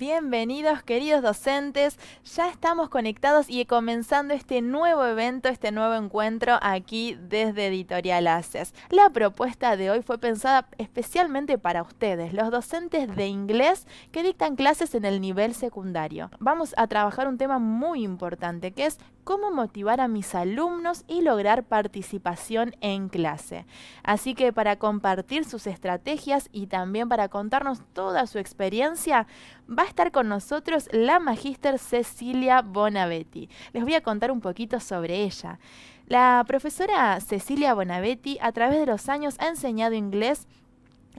Bienvenidos, queridos docentes. Ya estamos conectados y comenzando este nuevo evento, este nuevo encuentro aquí desde Editorial Haces. La propuesta de hoy fue pensada especialmente para ustedes, los docentes de inglés que dictan clases en el nivel secundario. Vamos a trabajar un tema muy importante, que es cómo motivar a mis alumnos y lograr participación en clase. Así que para compartir sus estrategias y también para contarnos toda su experiencia, va a estar con nosotros la magíster Cecilia Bonavetti. Les voy a contar un poquito sobre ella. La profesora Cecilia Bonavetti a través de los años ha enseñado inglés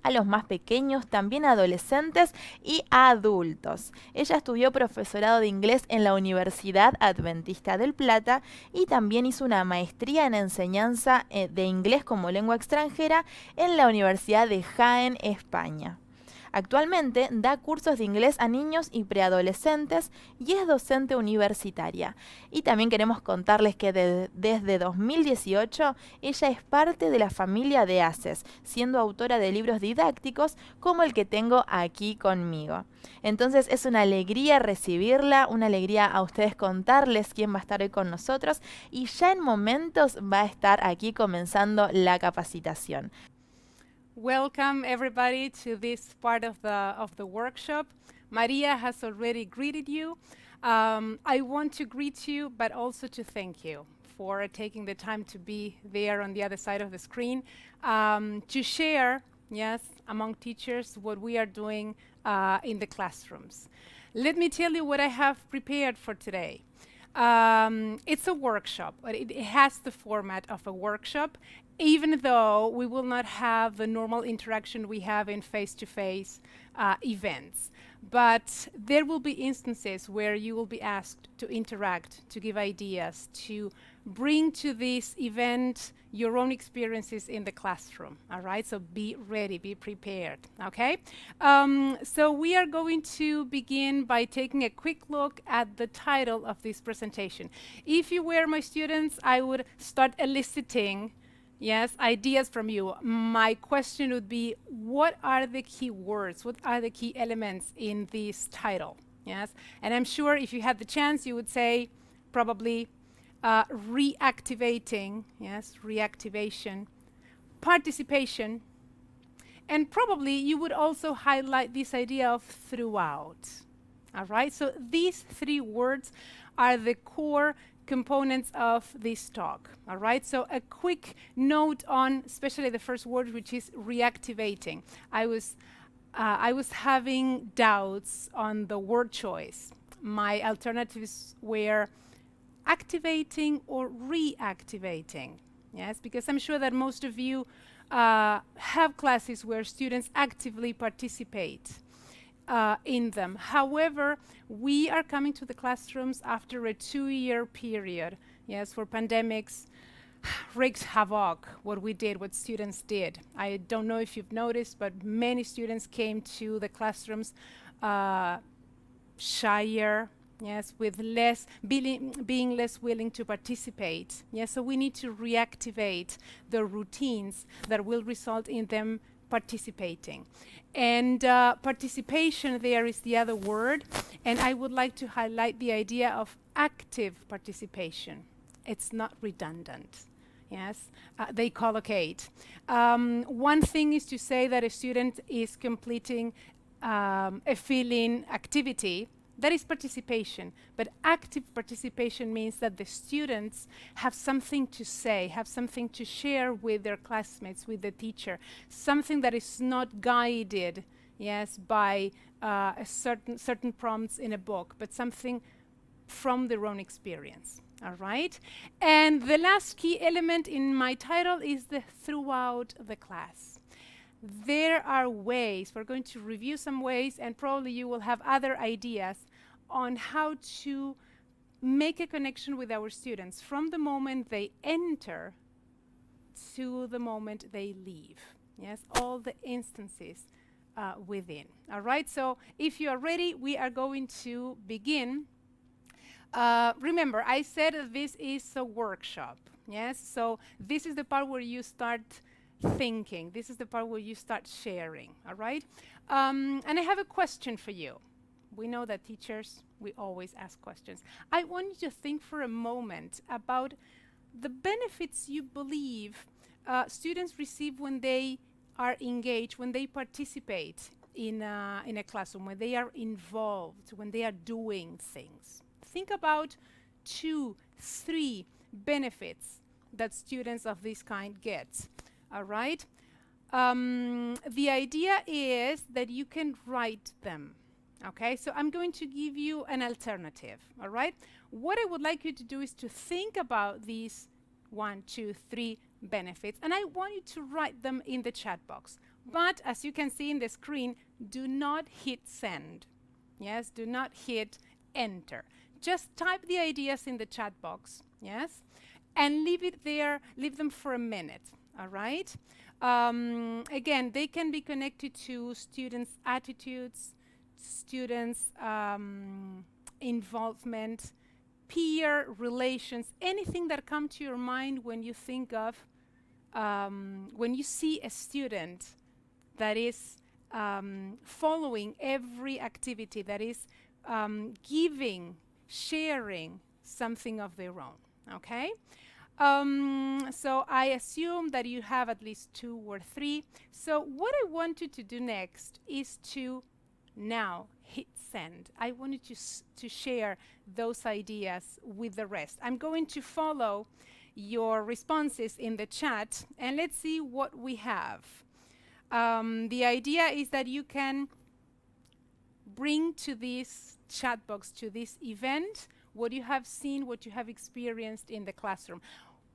a los más pequeños, también a adolescentes y a adultos. Ella estudió profesorado de inglés en la Universidad Adventista del Plata y también hizo una maestría en enseñanza de inglés como lengua extranjera en la Universidad de Jaén, España. Actualmente da cursos de inglés a niños y preadolescentes y es docente universitaria. Y también queremos contarles que desde 2018 ella es parte de la familia de Haces, siendo autora de libros didácticos como el que tengo aquí conmigo. Entonces es una alegría recibirla, una alegría a ustedes contarles quién va a estar hoy con nosotros y ya en momentos va a estar aquí comenzando la capacitación. Welcome everybody to this part of the workshop. Maria has already greeted you. I want to greet you, but also to thank you for taking the time to be there on the other side of the screen, to share, yes, among teachers what we are doing in the classrooms. Let me tell you what I have prepared for today. It's a workshop, but it has the format of a workshop, even though we will not have the normal interaction we have in face-to-face events. But there will be instances where you will be asked to interact, to give ideas, to bring to this event your own experiences in the classroom, all right? So be ready, be prepared, okay? So we are going to begin by taking a quick look at the title of this presentation. If you were my students, I would start eliciting, yes, ideas from you. My question would be, what are the key words? What are the key elements in this title? Yes, and I'm sure if you had the chance, you would say probably reactivating, yes, reactivation, participation, and probably you would also highlight this idea of throughout. All right, so these three words are the core components of this talk. All right, so a quick note on especially the first word, which is reactivating. I was having doubts on the word choice. My alternatives were activating or reactivating. Yes, because I'm sure that most of you have classes where students actively participate in them. However, we are coming to the classrooms after a 2-year period. Yes, for pandemics wreaks havoc what we did, what students did. I don't know if you've noticed, but many students came to the classrooms shyer, yes, with less being less willing to participate. Yes, so we need to reactivate the routines that will result in them participating. And participation there is the other word, and I would like to highlight the idea of active participation. It's not redundant. Yes, they collocate. One thing is to say that a student is completing a fill-in activity. That is participation, but active participation means that the students have something to say, have something to share with their classmates, with the teacher, something that is not guided, yes, by a certain prompts in a book, but something from their own experience. All right? And the last key element in my title is the throughout the class. There are ways, we're going to review some ways, and probably you will have other ideas on how to make a connection with our students from the moment they enter to the moment they leave. Yes, all the instances within. All right, so if you are ready, we are going to begin. Remember, I said this is a workshop. Yes, so this is the part where you start thinking. This is the part where you start sharing, all right? And I have a question for you. We know that teachers, we always ask questions. I want you to think for a moment about the benefits you believe students receive when they are engaged, when they participate in a classroom, when they are involved, when they are doing things. Think about 2, 3 benefits that students of this kind get. All right? The idea is that you can write them. Okay, so I'm going to give you an alternative. All right? What I would like you to do is to think about these 1, 2, 3 benefits, and I want you to write them in the chat box. But as you can see in the screen, do not hit send. Yes, do not hit enter. Just type the ideas in the chat box, yes, and leave it there, leave them for a minute, all right? Again, they can be connected to students' attitudes, students' involvement, peer relations, anything that come to your mind when you think of, when you see a student that is following every activity, that is giving, sharing something of their own, okay? So I assume that you have at least 2 or 3. So what I want you to do next is to now hit send. I want you to share those ideas with the rest. I'm going to follow your responses in the chat, and let's see what we have. The idea is that you can bring to this chat box, to this event, what you have seen, what you have experienced in the classroom,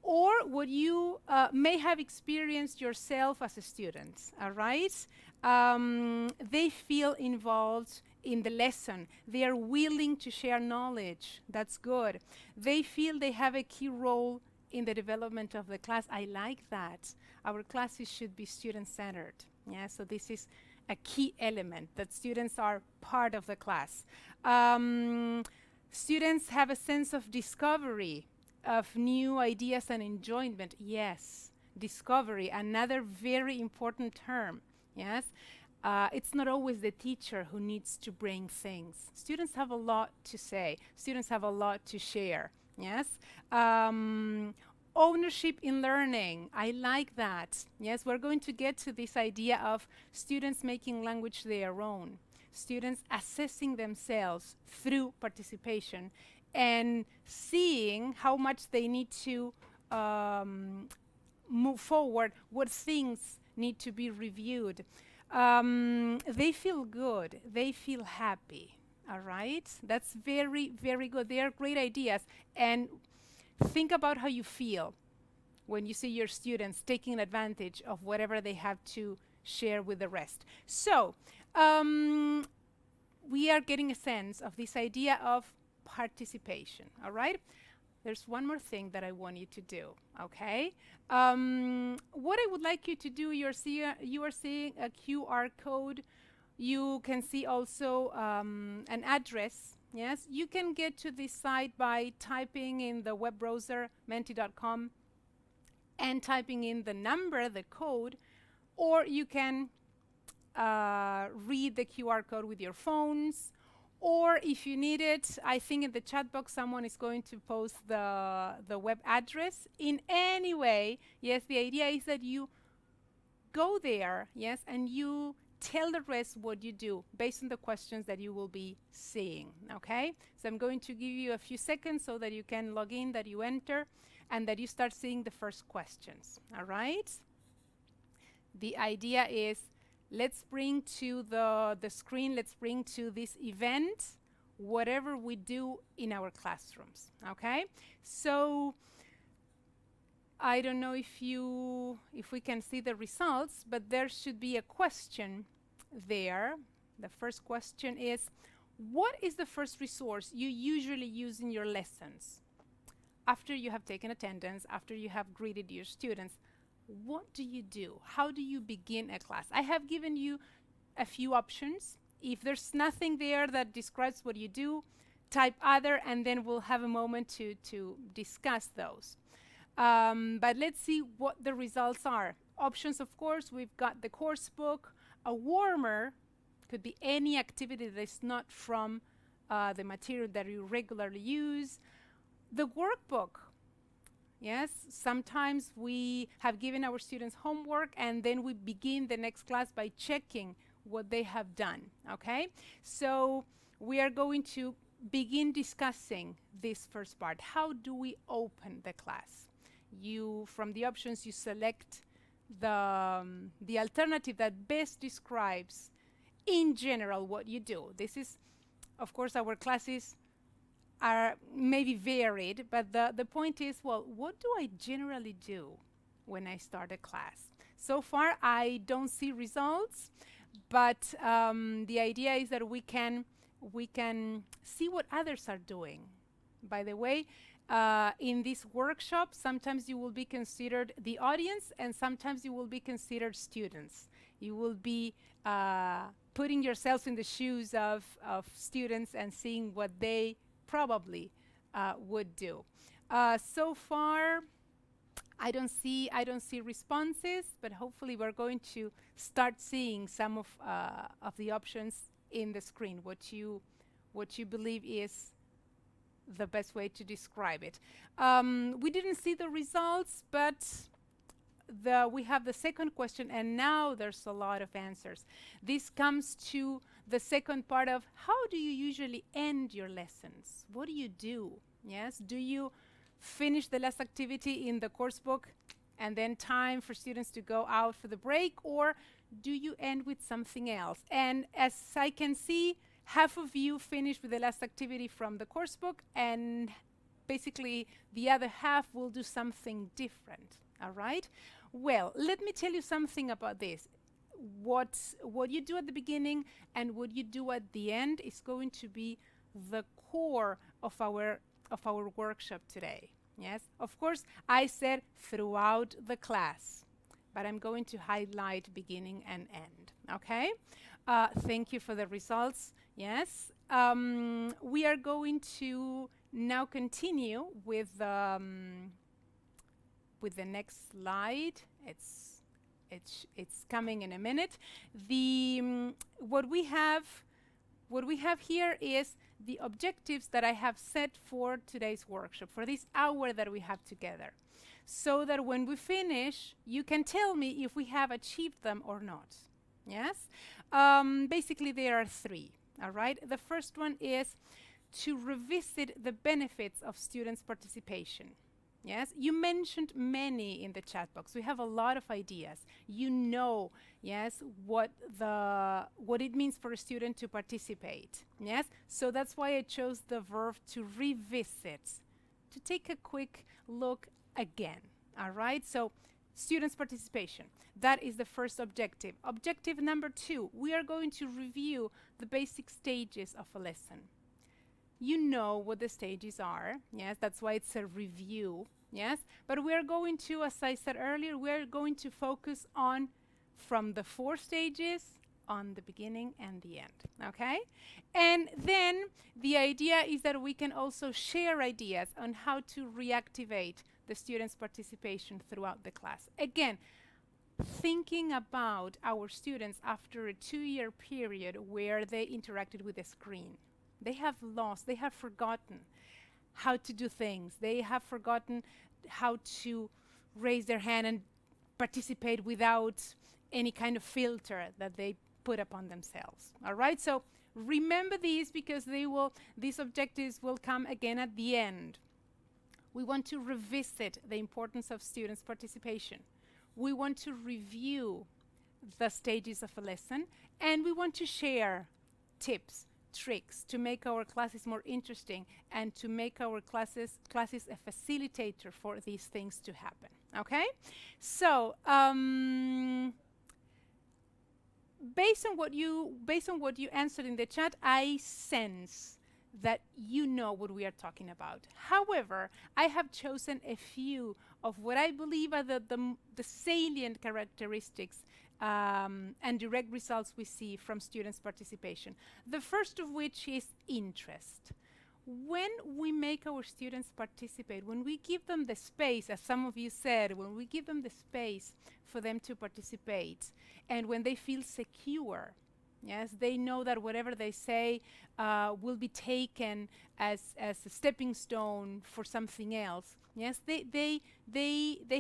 or what you may have experienced yourself as a student, all right? They feel involved in the lesson. They are willing to share knowledge. That's good. They feel they have a key role in the development of the class. I like that. Our classes should be student-centered. Yeah, so this is a key element, that students are part of the class. Students have a sense of discovery, of new ideas and enjoyment. Yes, discovery, another very important term. Yes, it's not always the teacher who needs to bring things. Students have a lot to say. Students have a lot to share. Yes. Ownership in learning. I like that. Yes, we're going to get to this idea of students making language their own. Students assessing themselves through participation and seeing how much they need to move forward, what things need to be reviewed. They feel good. They feel happy. All right? That's very, very good. They are great ideas. And think about how you feel when you see your students taking advantage of whatever they have to share with the rest. So, we are getting a sense of this idea of participation, all right? There's one more thing that I want you to do, okay? What I would like you to do, you are seeing a QR code. You can see also an address. Yes, you can get to this site by typing in the web browser menti.com and typing in the number, the code, or you can read the QR code with your phones, or if you need it, I think in the chat box someone is going to post the web address. In any way, yes, the idea is that you go there, yes, and you tell the rest what you do based on the questions that you will be seeing, okay? So I'm going to give you a few seconds so that you can log in, that you enter, and that you start seeing the first questions, all right? The idea is, let's bring to the screen, let's bring to this event whatever we do in our classrooms, okay? So I don't know if we can see the results, but there should be a question there. The first question is, what is the first resource you usually use in your lessons? After you have taken attendance, after you have greeted your students, what do you do? How do you begin a class? I have given you a few options. If there's nothing there that describes what you do, type other, and then we'll have a moment to discuss those. But let's see what the results are. Options, of course, we've got the course book, a warmer Could be any activity that is not from the material that you regularly use. The workbook. Yes, sometimes we have given our students homework and then we begin the next class by checking what they have done, okay? So we are going to begin discussing this first part. How do we open the class? From the options, you select the alternative that best describes in general what you do. This is, of course, our classes are maybe varied, but the point is, well, what do I generally do when I start a class? So far, I don't see results, but the idea is that we can see what others are doing. By the way, in this workshop, sometimes you will be considered the audience, and sometimes you will be considered students. You will be putting yourselves in the shoes of students and seeing what they probably would do. So far, I don't see responses, but hopefully we're going to start seeing some of the options in the screen. What you believe is the best way to describe it. We didn't see the results, but we have the second question, and now there's a lot of answers. This comes to the second part of how do you usually end your lessons? What do you do? Yes, do you finish the last activity in the course book and then time for students to go out for the break, or do you end with something else? And as I can see, half of you finished with the last activity from the course book, and basically the other half will do something different. All right? Well, let me tell you something about this. What you do at the beginning and what you do at the end is going to be the core of our workshop today. Yes? Of course, I said throughout the class, but I'm going to highlight beginning and end. Okay? Thank you for the results. Yes? We are going to now continue with the next slide. It's coming in a minute. What we have here is the objectives that I have set for today's workshop, for this hour that we have together, so that when we finish, you can tell me if we have achieved them or not. Yes? Basically, there are three. All right? The first one is to revisit the benefits of students' participation. Yes, you mentioned many in the chat box. We have a lot of ideas. You know, yes, what it means for a student to participate. Yes, so that's why I chose the verb to revisit, to take a quick look again. All right, so students' participation. That is the first objective. Objective number 2, we are going to review the basic stages of a lesson. You know what the stages are. Yes, that's why it's a review. Yes, but we're going to, as I said earlier, we're going to focus on from the 4 stages on the beginning and the end. Okay? And then the idea is that we can also share ideas on how to reactivate the students' participation throughout the class. Again, thinking about our students after a 2-year period where they interacted with the screen. They have lost, they have forgotten how to do things. They have forgotten how to raise their hand and participate without any kind of filter that they put upon themselves. All right, so remember these because these objectives will come again at the end. We want to revisit the importance of students' participation. We want to review the stages of a lesson, and we want to share tips, tricks to make our classes more interesting and to make our classes a facilitator for these things to happen. Okay? So, based on what you answered in the chat, I sense that you know what we are talking about. However, I have chosen a few of what I believe are the salient characteristics and direct results we see from students' participation. The first of which is interest. When we make our students participate, when we give them the space, as some of you said, when we give them the space for them to participate, and when they feel secure, Yes, they know that whatever they say will be taken as a stepping stone for something else. Yes, they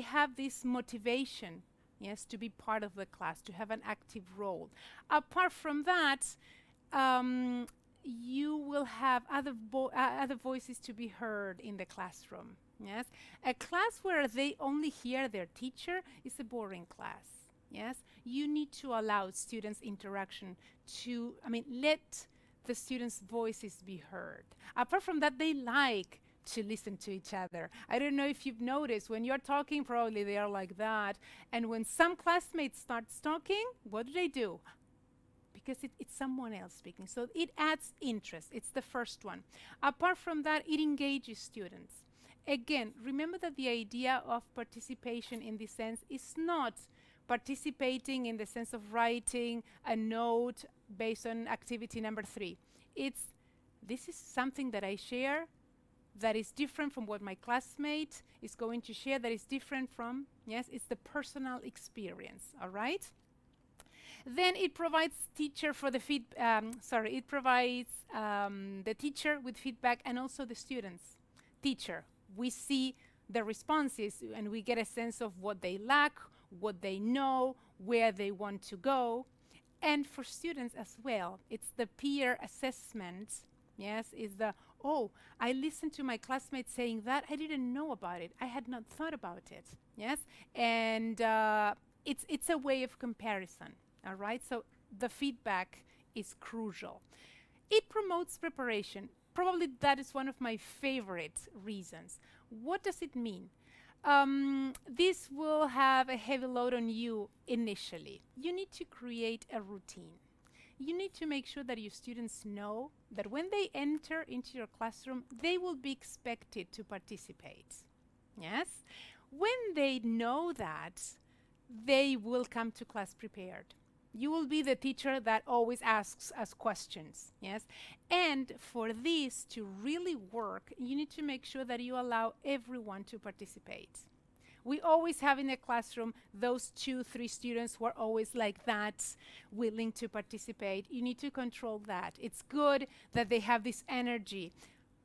have this motivation, yes, to be part of the class, to have an active role. Apart from that, you will have other voices to be heard in the classroom. Yes, a class where they only hear their teacher is a boring class. Yes, you need to allow students interaction to, let the students' voices be heard. Apart from that, they like to listen to each other. I don't know if you've noticed, when you're talking, probably they are like that. And when some classmates start talking, what do? Because it's someone else speaking. So it adds interest. It's the first one. Apart from that, it engages students. Again, remember that the idea of participation in this sense is not participating in the sense of writing a note based on activity number 3. This is something that I share that is different from what my classmate is going to share, that is different from, yes, it's the personal experience, all right? Then it provides it provides the teacher with feedback and also the students. Teacher, we see the responses and we get a sense of what they lack, what they know, where they want to go. And for students as well, it's the peer assessment. Yes, is the, oh, I listened to my classmates saying that, I didn't know about it, I had not thought about it. Yes, and it's a way of comparison. All right, so the feedback is crucial. It promotes preparation. Probably that is one of my favorite reasons. What does it mean? This will have a heavy load on you initially. You need to create a routine. You need to make sure that your students know that when they enter into your classroom, they will be expected to participate. Yes? When they know that, they will come to class prepared. You will be the teacher that always asks us questions, yes? And for this to really work, you need to make sure that you allow everyone to participate. We always have in the classroom those 2-3 students who are always like that, willing to participate. You need to control that. It's good that they have this energy,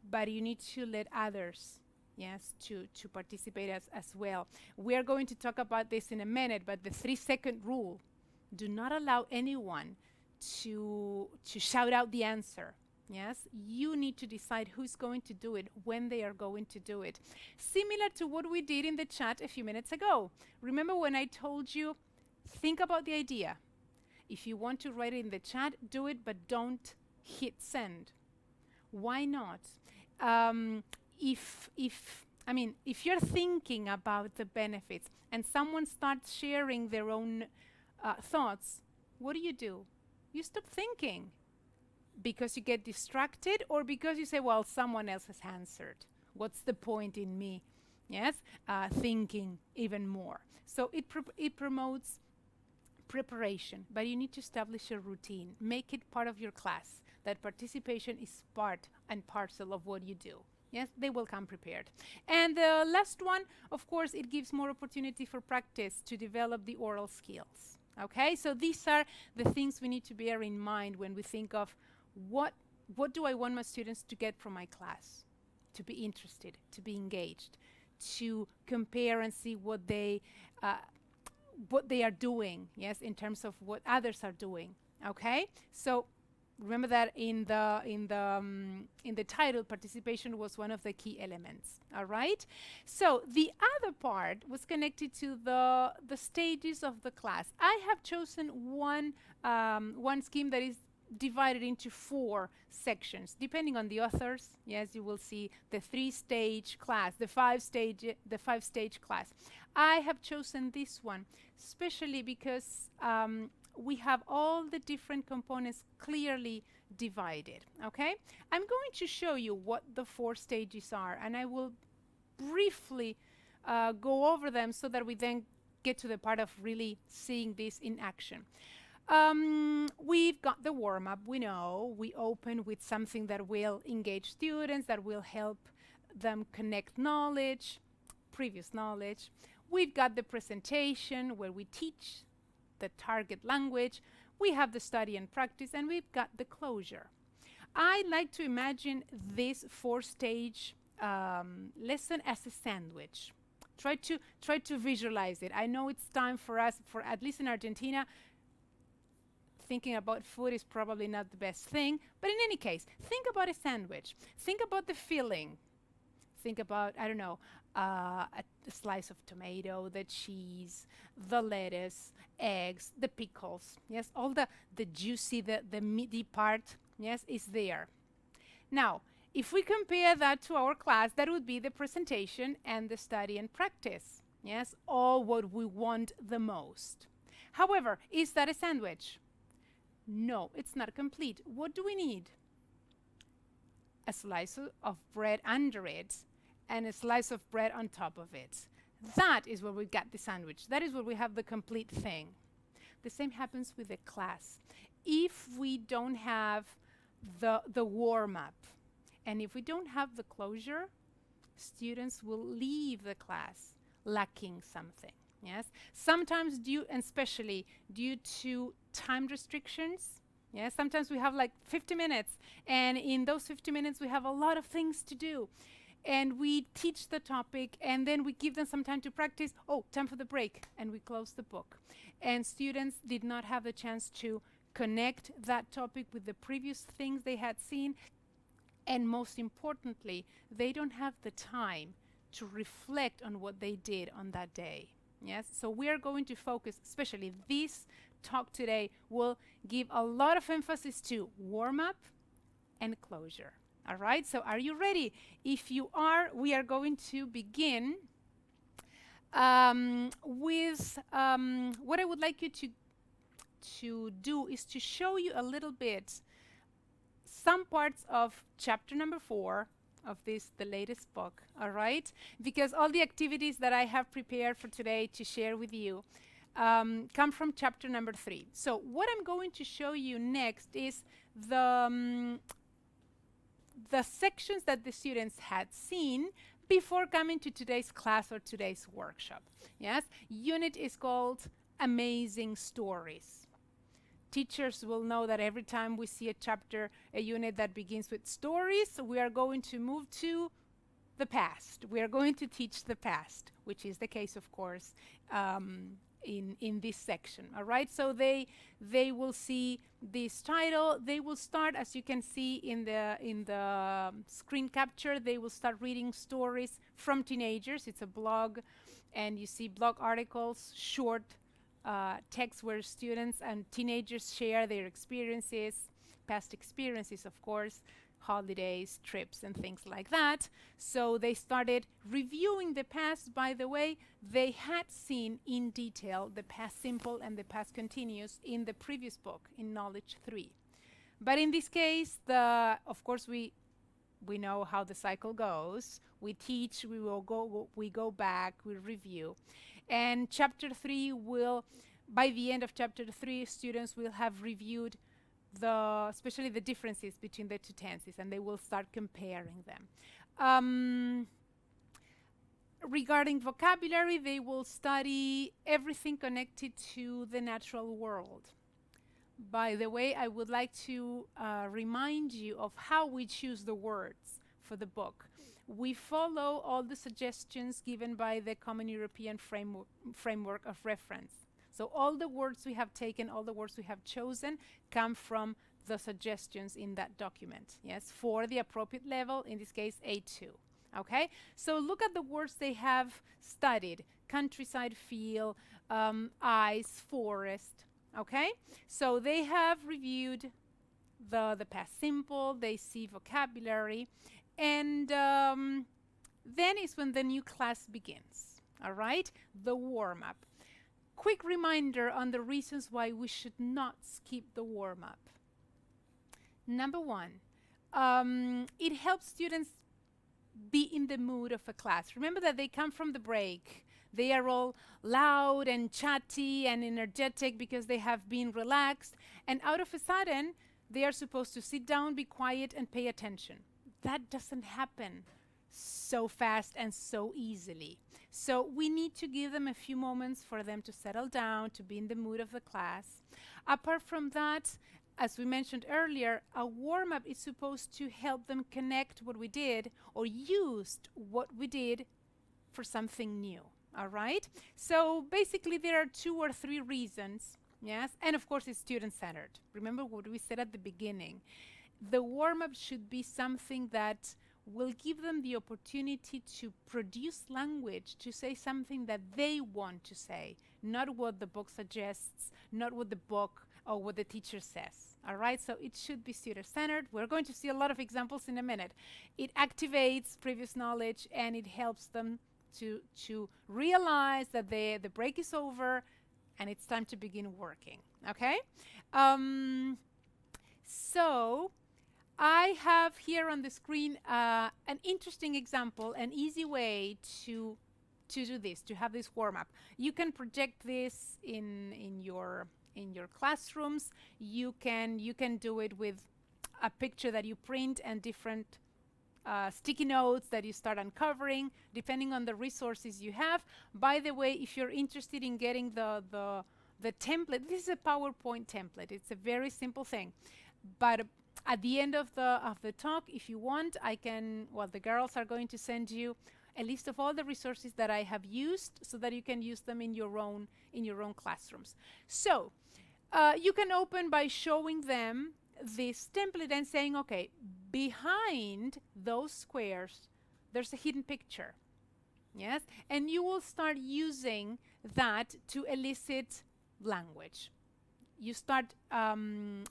but you need to let others, yes, to participate as well. We are going to talk about this in a minute, but the 3-second rule, do not allow anyone to shout out the answer. Yes, you need to decide who's going to do it, when they are going to do it. Similar to what we did in the chat a few minutes ago. Remember when I told you, think about the idea. If you want to write it in the chat, do it, but don't hit send. Why not? If you're thinking about the benefits and someone starts sharing their own thoughts, what do? You stop thinking because you get distracted or because you say, well, someone else has answered. What's the point in me? Yes, thinking even more. So it promotes preparation, but you need to establish a routine. Make it part of your class, that participation is part and parcel of what you do. Yes, they will come prepared. And the last one, of course, it gives more opportunity for practice to develop the oral skills. Okay, so these are the things we need to bear in mind when we think of what do I want my students to get from my class? To be interested, to be engaged, to compare and see what they are doing, yes, in terms of what others are doing. Okay, so remember that in the title, participation was one of the key elements. All right. So the other part was connected to the stages of the class. I have chosen one scheme that is divided into 4 sections, depending on the authors. Yes, you will see the 3-stage class, the 5-stage class. I have chosen this one, especially because we have all the different components clearly divided. Okay, I'm going to show you what the 4 stages are, and I will briefly go over them so that we then get to the part of really seeing this in action. We've got the warm-up. We know we open with something that will engage students, that will help them connect knowledge, previous knowledge. We've got the presentation where we teach the target language. we have the study and practice, and we've got the closure. I like to imagine this four-stage lesson as a sandwich. Try to visualize it. I know it's time for us, for at least in Argentina, thinking about food is probably not the best thing, but in any case, think about a sandwich. Think about the filling. Think about, I don't know, a slice of tomato, the cheese, the lettuce, eggs, the pickles. Yes, all the juicy, the meaty part, yes, is there. Now, if we compare that to our class, that would be the presentation and the study and practice. Yes, all what we want the most. However, is that a sandwich? No, it's not complete. What do we need? A slice of bread under it and a slice of bread on top of it. That is where we get the sandwich. That is where we have the complete thing. The same happens with the class. If we don't have the warm-up, and if we don't have the closure, students will leave the class lacking something. Yes, sometimes and especially due to time restrictions. Yes, sometimes we have like 50 minutes, and in those 50 minutes we have a lot of things to do. And we teach the topic, and then we give them some time to practice. Oh, time for the break, and we close the book. And students did not have the chance to connect that topic with the previous things they had seen. And most importantly, they don't have the time to reflect on what they did on that day. Yes, so we are going to focus, especially this talk today will give a lot of emphasis to warm-up and closure. All right, so are you ready? If you are, we are going to begin with what I would like you to do is to show you a little bit some parts of chapter number 4 of the latest book, all right? Because all the activities that I have prepared for today to share with you come from chapter number 3. So what I'm going to show you next is the sections that the students had seen before coming to today's class or today's workshop. Yes, unit is called Amazing Stories. Teachers will know that every time we see a unit that begins with stories, we are going to move to the past. We are going to teach the past, which is the case, of course, in this section. All right, so they will see this title. They will start, as you can see in the screen capture, they will start reading stories from teenagers. It's a blog, and you see blog articles, short text where students and teenagers share their experiences, past experiences, of course, holidays, trips, and things like that. So they started reviewing the past. By the way, they had seen in detail the past simple and the past continuous in the previous book, in Knowledge 3. But in this case, of course, we know how the cycle goes. We teach, we go back, we review. And chapter 3 by the end of chapter 3, students will have reviewed especially the differences between the two tenses, and they will start comparing them. Regarding vocabulary, they will study everything connected to the natural world. By the way, I would like to remind you of how we choose the words for the book. We follow all the suggestions given by the Common European Framework of Reference. So all the words we have taken, all the words we have chosen come from the suggestions in that document, yes, for the appropriate level, in this case A2. Okay, so look at the words they have studied: countryside, feel, ice, forest. Okay, so they have reviewed the past simple, they see vocabulary, and then is when the new class begins. All right, the warm-up. Quick reminder on the reasons why we should not skip the warm-up. Number 1, it helps students be in the mood of a class. Remember that they come from the break. They are all loud and chatty and energetic because they have been relaxed, and out of a sudden they are supposed to sit down, be quiet, and pay attention. That doesn't happen so fast and so easily. So we need to give them a few moments for them to settle down, to be in the mood of the class. Apart from that, as we mentioned earlier, a warm-up is supposed to help them connect what we did or used what we did for something new. All right? So basically there are 2 or 3 reasons. Yes? And of course it's student-centered. Remember what we said at the beginning. The warm-up should be something that will give them the opportunity to produce language, to say something that they want to say, not what the book suggests, not what the book or what the teacher says. All right, so it should be student-centered. We're going to see a lot of examples in a minute. It activates previous knowledge and it helps them to realize that the break is over and it's time to begin working. Okay, so I have here on the screen an interesting example, an easy way to do this, to have this warm-up. You can project this in your classrooms. You can do it with a picture that you print and different sticky notes that you start uncovering, depending on the resources you have. By the way, if you're interested in getting the template, this is a PowerPoint template. It's a very simple thing, but at the end of the talk, if you want, I can, well, the girls are going to send you a list of all the resources that I have used so that you can use them in your own classrooms. So you can open by showing them this template and saying, okay, behind those squares, there's a hidden picture. Yes, and you will start using that to elicit language. You start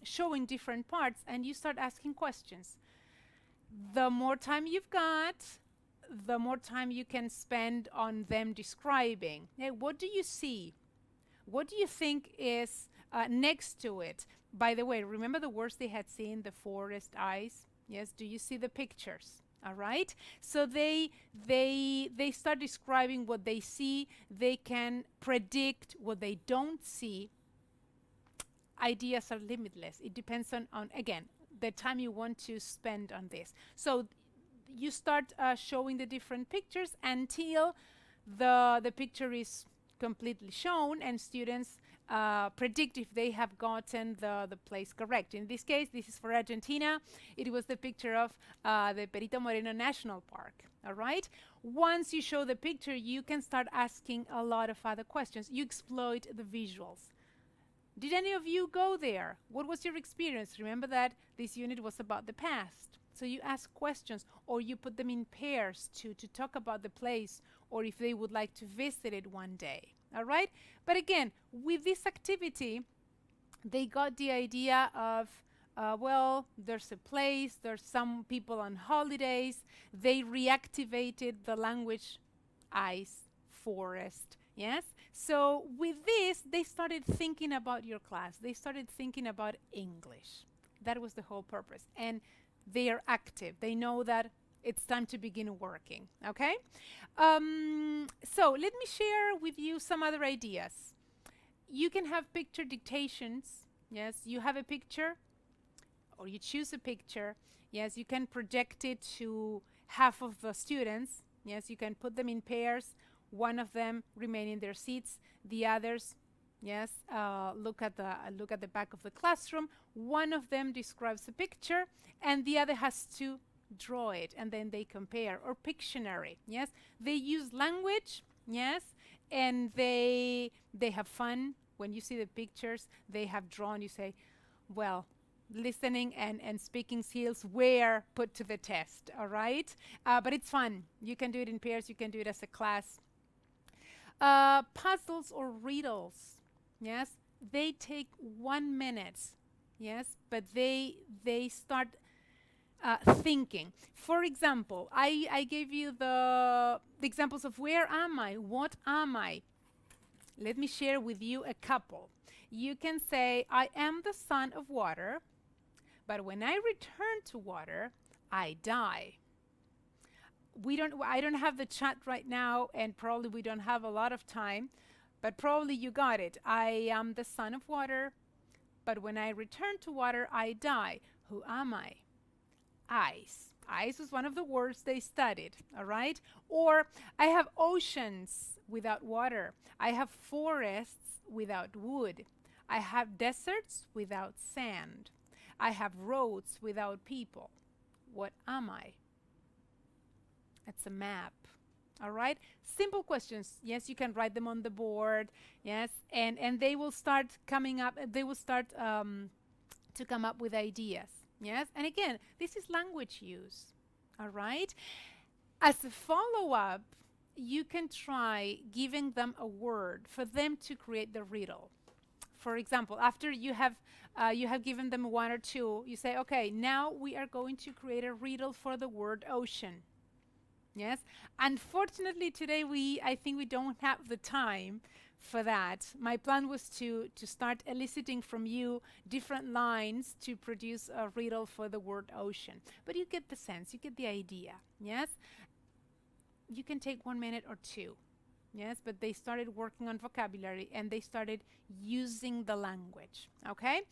showing different parts and you start asking questions. The more time you've got, the more time you can spend on them describing. Hey, what do you see? What do you think is next to it? By the way, remember the words they had seen, the forest, ice? Yes, do you see the pictures? All right, so they start describing what they see. They can predict what they don't see. Ideas are limitless. It depends on again, the time you want to spend on this. So you start showing the different pictures until the picture is completely shown and students predict if they have gotten the place correct. In this case, this is for Argentina. It was the picture of the Perito Moreno National Park. All right. Once you show the picture, you can start asking a lot of other questions. You exploit the visuals. Did any of you go there? What was your experience? Remember that this unit was about the past. So you ask questions or you put them in pairs to talk about the place or if they would like to visit it one day. All right? But again, with this activity, they got the idea of, well, there's a place, there's some people on holidays. They reactivated the language, ice, forest. Yes? So with this, they started thinking about your class. They started thinking about English. That was the whole purpose. And they are active. They know that it's time to begin working. Okay? So let me share with you some other ideas. You can have picture dictations. Yes, you have a picture or you choose a picture. Yes, you can project it to half of the students. Yes, you can put them in pairs. One of them remain in their seats. The others, yes, look at the back of the classroom. One of them describes a picture, and the other has to draw it, and then they compare. Or Pictionary, yes, they use language, yes, and they have fun. When you see the pictures they have drawn, you say, well, listening and speaking skills were put to the test. All right, but it's fun. You can do it in pairs. You can do it as a class. Puzzles or riddles, yes, they take 1 minute, yes, but they start thinking. For example, I gave you the examples of where am I, what am I. Let me share with you a couple. You can say, I am the son of water, but when I return to water, I die. I don't have the chat right now, and probably we don't have a lot of time, but probably you got it. I am the son of water, but when I return to water, I die. Who am I? Ice. Ice was one of the words they studied, all right? Or I have oceans without water. I have forests without wood. I have deserts without sand. I have roads without people. What am I? It's a map. All right, simple questions. Yes, you can write them on the board. Yes, and they will start coming up. They will start to come up with ideas. Yes, and again, this is language use. All right, as a follow-up, you can try giving them a word for them to create the riddle. For example, after you have given them one or two, you say, okay, now we are going to create a riddle for the word ocean. Yes, unfortunately today I think we don't have the time for that. My plan was to start eliciting from you different lines to produce a riddle for the word ocean. But you get the sense, you get the idea. Yes, you can take 1 minute or two. Yes, but they started working on vocabulary and they started using the language. Okay,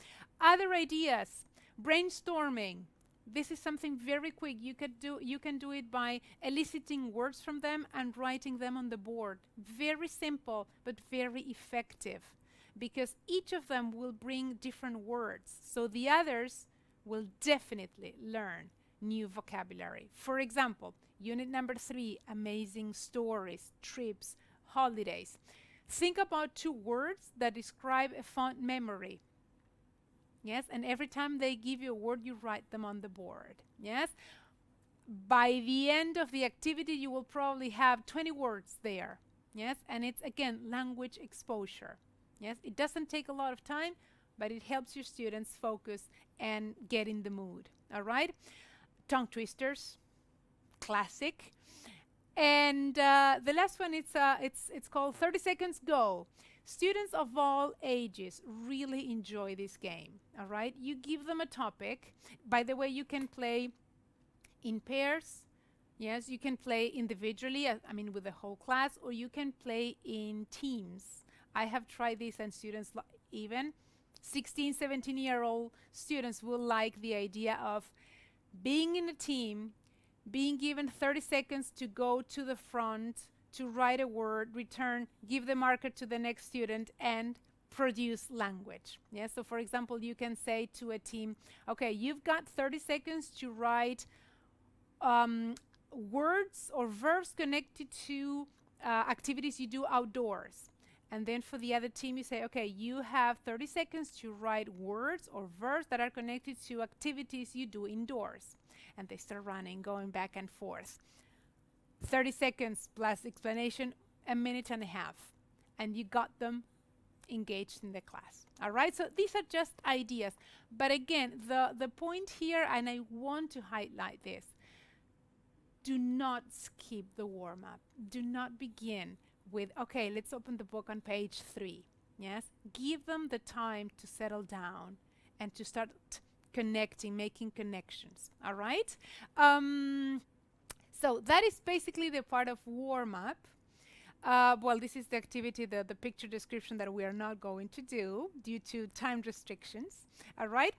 other ideas, brainstorming. This is something very quick. You can do it by eliciting words from them and writing them on the board. Very simple, but very effective, because each of them will bring different words. So the others will definitely learn new vocabulary. For example, unit number 3, amazing stories, trips, holidays. Think about 2 words that describe a fond memory. Yes, and every time they give you a word, you write them on the board. Yes, by the end of the activity, you will probably have 20 words there. Yes, and it's again language exposure. Yes, it doesn't take a lot of time, but it helps your students focus and get in the mood. All right, tongue twisters, classic. And the last one, it's called 30 Seconds Go. Students of all ages really enjoy this game. All right, you give them a topic. By the way, you can play in pairs. Yes, you can play individually, I mean with the whole class, or you can play in teams. I have tried this, and students, even 16, 17-year-old students, will like the idea of being in a team, being given 30 seconds to go to the front, to write a word, return, give the marker to the next student, and produce language. Yeah, so for example, you can say to a team, okay, you've got 30 seconds to write words or verbs connected to activities you do outdoors. And then for the other team, you say, okay, you have 30 seconds to write words or verbs that are connected to activities you do indoors. And they start running, going back and forth. 30 seconds plus explanation, 1.5 minutes. And you got them engaged in the class. All right, so these are just ideas. But again, the point here, and I want to highlight this, do not skip the warm-up. Do not begin with, okay, let's open the book on page 3. Yes, give them the time to settle down and to start connecting, making connections. All right, so that is basically the part of warm-up. Well, this is the activity, the picture description that we are not going to do due to time restrictions. All right,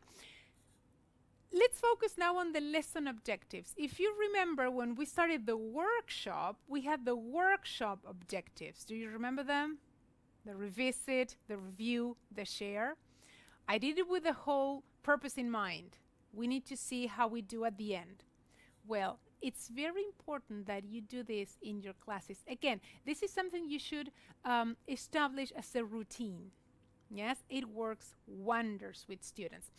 let's focus now on the lesson objectives. If you remember, when we started the workshop, we had the workshop objectives. Do you remember them? The revisit, the review, the share. I did it with the whole purpose in mind. We need to see how we do at the end. Well, it's very important that you do this in your classes. Again, this is something you should establish as a routine. Yes, it works wonders with students.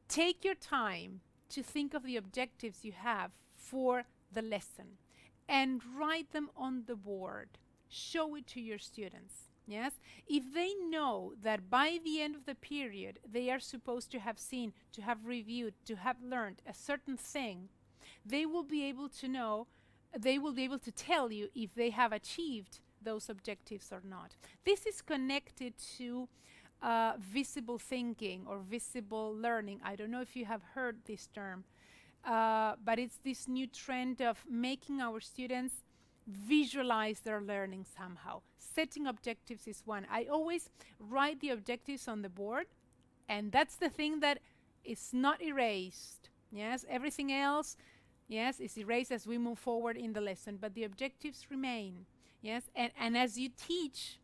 Take your time to think of the objectives you have for the lesson and write them on the board. Show it to your students. Yes, if they know that by the end of the period they are supposed to have seen, to have reviewed, to have learned a certain thing, they will be able to know, they will be able to tell you if they have achieved those objectives or not. This is connected to visible thinking or visible learning. I don't know if you have heard this term, but it's this new trend of making our students visualize their learning somehow. Setting objectives is one. I always write the objectives on the board, and that's the thing that is not erased. Yes, everything else, yes, is erased as we move forward in the lesson, but the objectives remain. Yes, and as you teach,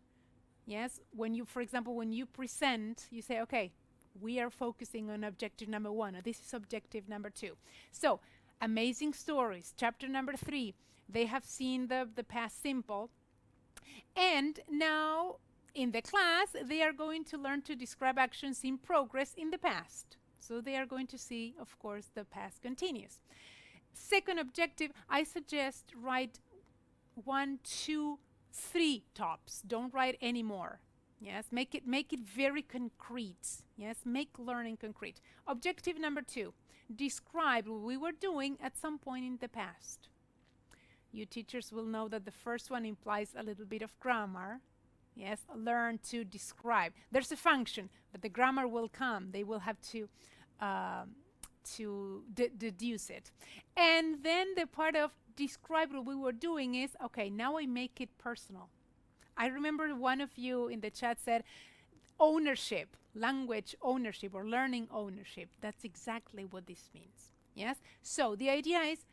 yes, when you, for example, when you present, you say, okay, we are focusing on objective number 1, or this is objective number 2. So, amazing stories, chapter number 3, they have seen the past simple, and now in the class, they are going to learn to describe actions in progress in the past. So they are going to see, of course, the past continuous. Second objective, I suggest write 1, 2, 3 tops. Don't write any more. Yes, make it very concrete. Yes, make learning concrete. Objective number 2, describe what we were doing at some point in the past. You teachers will know that the first one implies a little bit of grammar. Yes, learn to describe. There's a function, but the grammar will come. They will have to deduce it. And then the part of describe what we were doing is, okay, now I make it personal. I remember one of you in the chat said, ownership, language ownership or learning ownership. That's exactly what this means. Yes, so the idea is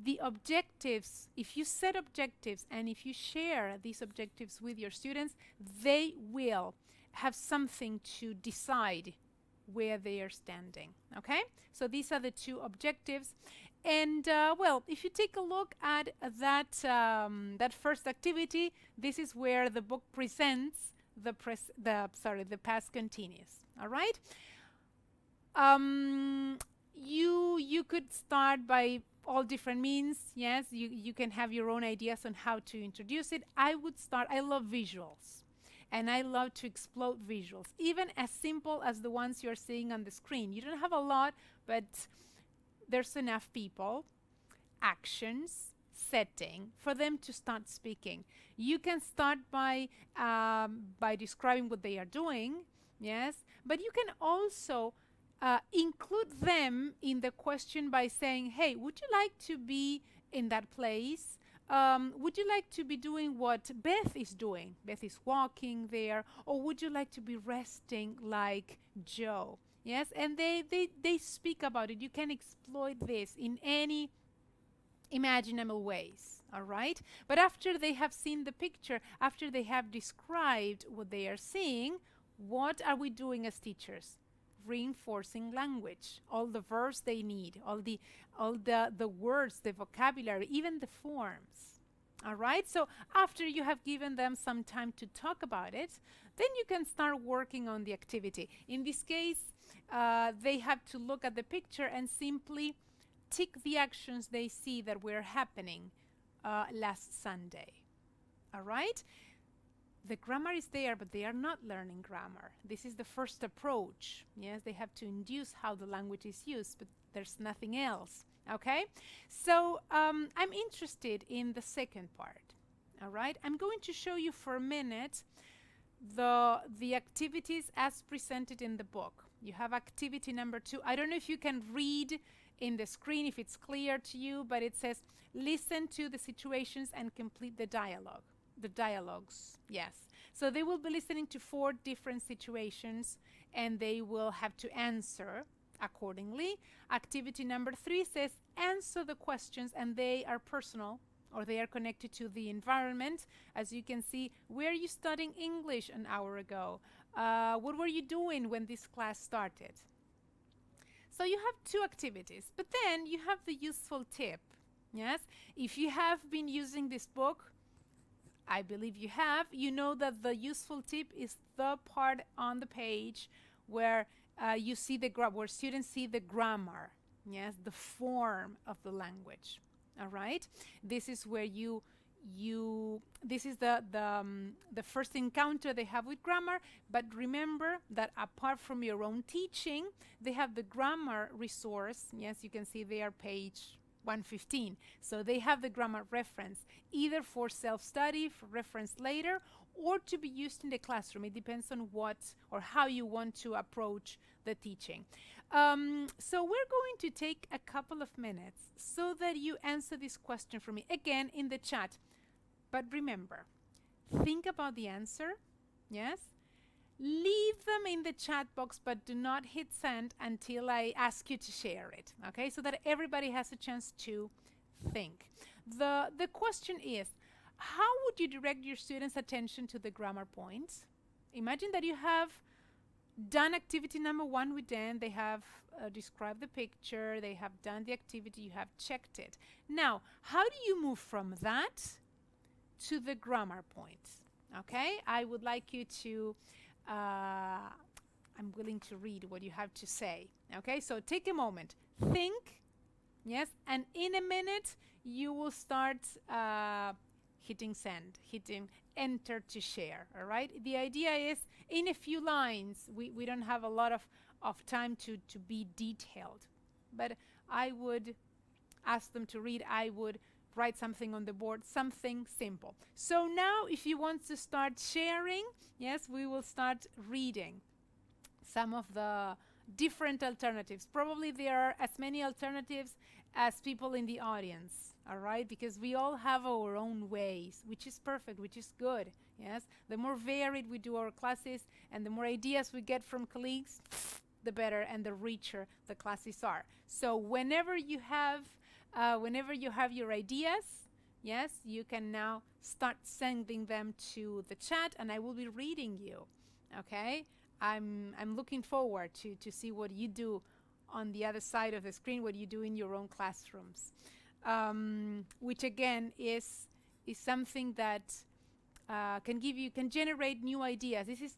the objectives, if you set objectives and if you share these objectives with your students, they will have something to decide where they are standing. Okay, so these are the 2 objectives. And well, if you take a look at that that first activity, this is where the book presents the past continuous. All right. You could start by all different means. Yes, you can have your own ideas on how to introduce it. I would start. I love visuals. And I love to explode visuals, even as simple as the ones you're seeing on the screen. You don't have a lot, but there's enough people, actions, setting for them to start speaking. You can start by describing what they are doing, yes, but you can also include them in the question by saying, hey, would you like to be in that place? Would you like to be doing what Beth is doing? Beth is walking there. Or would you like to be resting like Joe? Yes, and they speak about it. You can exploit this in any imaginable ways, all right? But after they have seen the picture, after they have described what they are seeing, what are we doing as teachers? Reinforcing language, all the verbs they need, all the words, the vocabulary, even the forms. All right, so after you have given them some time to talk about it, then you can start working on the activity. In this case, they have to look at the picture and simply tick the actions they see that were happening last Sunday. All right? The grammar is there, but they are not learning grammar. This is the first approach. Yes, they have to induce how the language is used, but there's nothing else. Okay? So I'm interested in the second part. All right? I'm going to show you for a minute the activities as presented in the book. You have activity number 2. I don't know if you can read in the screen, if it's clear to you, but it says, listen to the situations and complete the dialogue. The dialogues, yes. So they will be listening to 4 different situations and they will have to answer accordingly. Activity number 3 says, answer the questions, and they are personal, or they are connected to the environment. As you can see, were you studying English an hour ago? What were you doing when this class started? So you have 2 activities, but then you have the useful tip. Yes, if you have been using this book, I believe you have, you know that the useful tip is the part on the page where you see where students see the grammar, yes, the form of the language. All right, this is where this is the first encounter they have with grammar. But remember that apart from your own teaching, they have the grammar resource. Yes, you can see there, page 115. So they have the grammar reference either for self-study, for reference later, or to be used in the classroom. It depends on what or how you want to approach the teaching. So we're going to take a couple of minutes so that you answer this question for me again in the chat. But remember, think about the answer. Yes, leave them in the chat box, but do not hit send until I ask you to share it, okay? So that everybody has a chance to think. The question is, how would you direct your students' attention to the grammar points? Imagine that you have done activity number 1 with them. They have described the picture, they have done the activity, you have checked it. Now, how do you move from that to the grammar points? Okay, I would like you to, I'm willing to read what you have to say. Okay, so take a moment, think, yes, and in a minute you will start hitting send, hitting enter to share, all right? The idea is in a few lines, we don't have a lot of time to be detailed, but I would ask them to read, I would write something on the board, something simple. So now if you want to start sharing, yes, we will start reading some of the different alternatives. Probably there are as many alternatives as people in the audience, all right? Because we all have our own ways, which is perfect, which is good, yes? The more varied we do our classes and the more ideas we get from colleagues, the better and the richer the classes are. So whenever you have your ideas, yes, you can now start sending them to the chat and I will be reading you, okay? I'm looking forward to see what you do on the other side of the screen, what you do in your own classrooms, which again is something that can generate new ideas. This is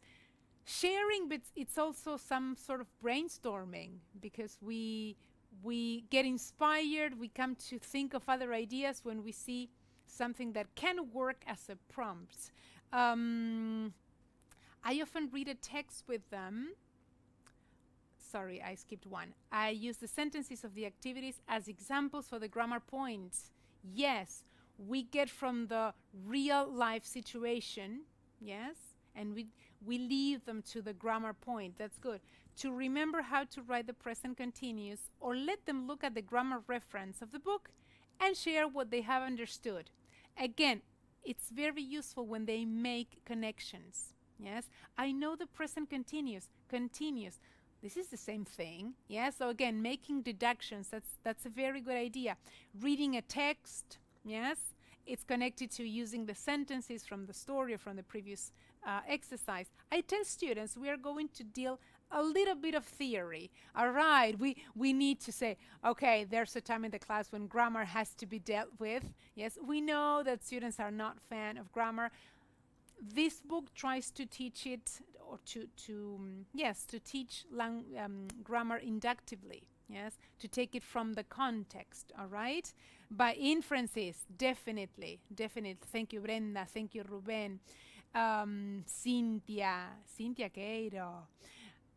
sharing, but it's also some sort of brainstorming because we get inspired, we come to think of other ideas when we see something that can work as a prompt. I often read a text with them. Sorry, I skipped one. I use the sentences of the activities as examples for the grammar points. Yes, we get from the real life situation, yes, and we leave them to the grammar point. That's good. To remember how to write the present continuous, or let them look at the grammar reference of the book and share what they have understood. Again, it's very useful when they make connections. Yes, I know the present continuous. This is the same thing. Yes, so again, making deductions, that's a very good idea. Reading a text, yes, it's connected to using the sentences from the story or from the previous exercise. I tell students we are going to deal a little bit of theory. All right, we need to say, okay, there's a time in the class when grammar has to be dealt with. Yes, we know that students are not fan of grammar. This book tries to teach it, or to teach grammar inductively, yes, to take it from the context, all right? By inferences, definitely. Thank you, Brenda. Thank you, Ruben. Cynthia Queiro,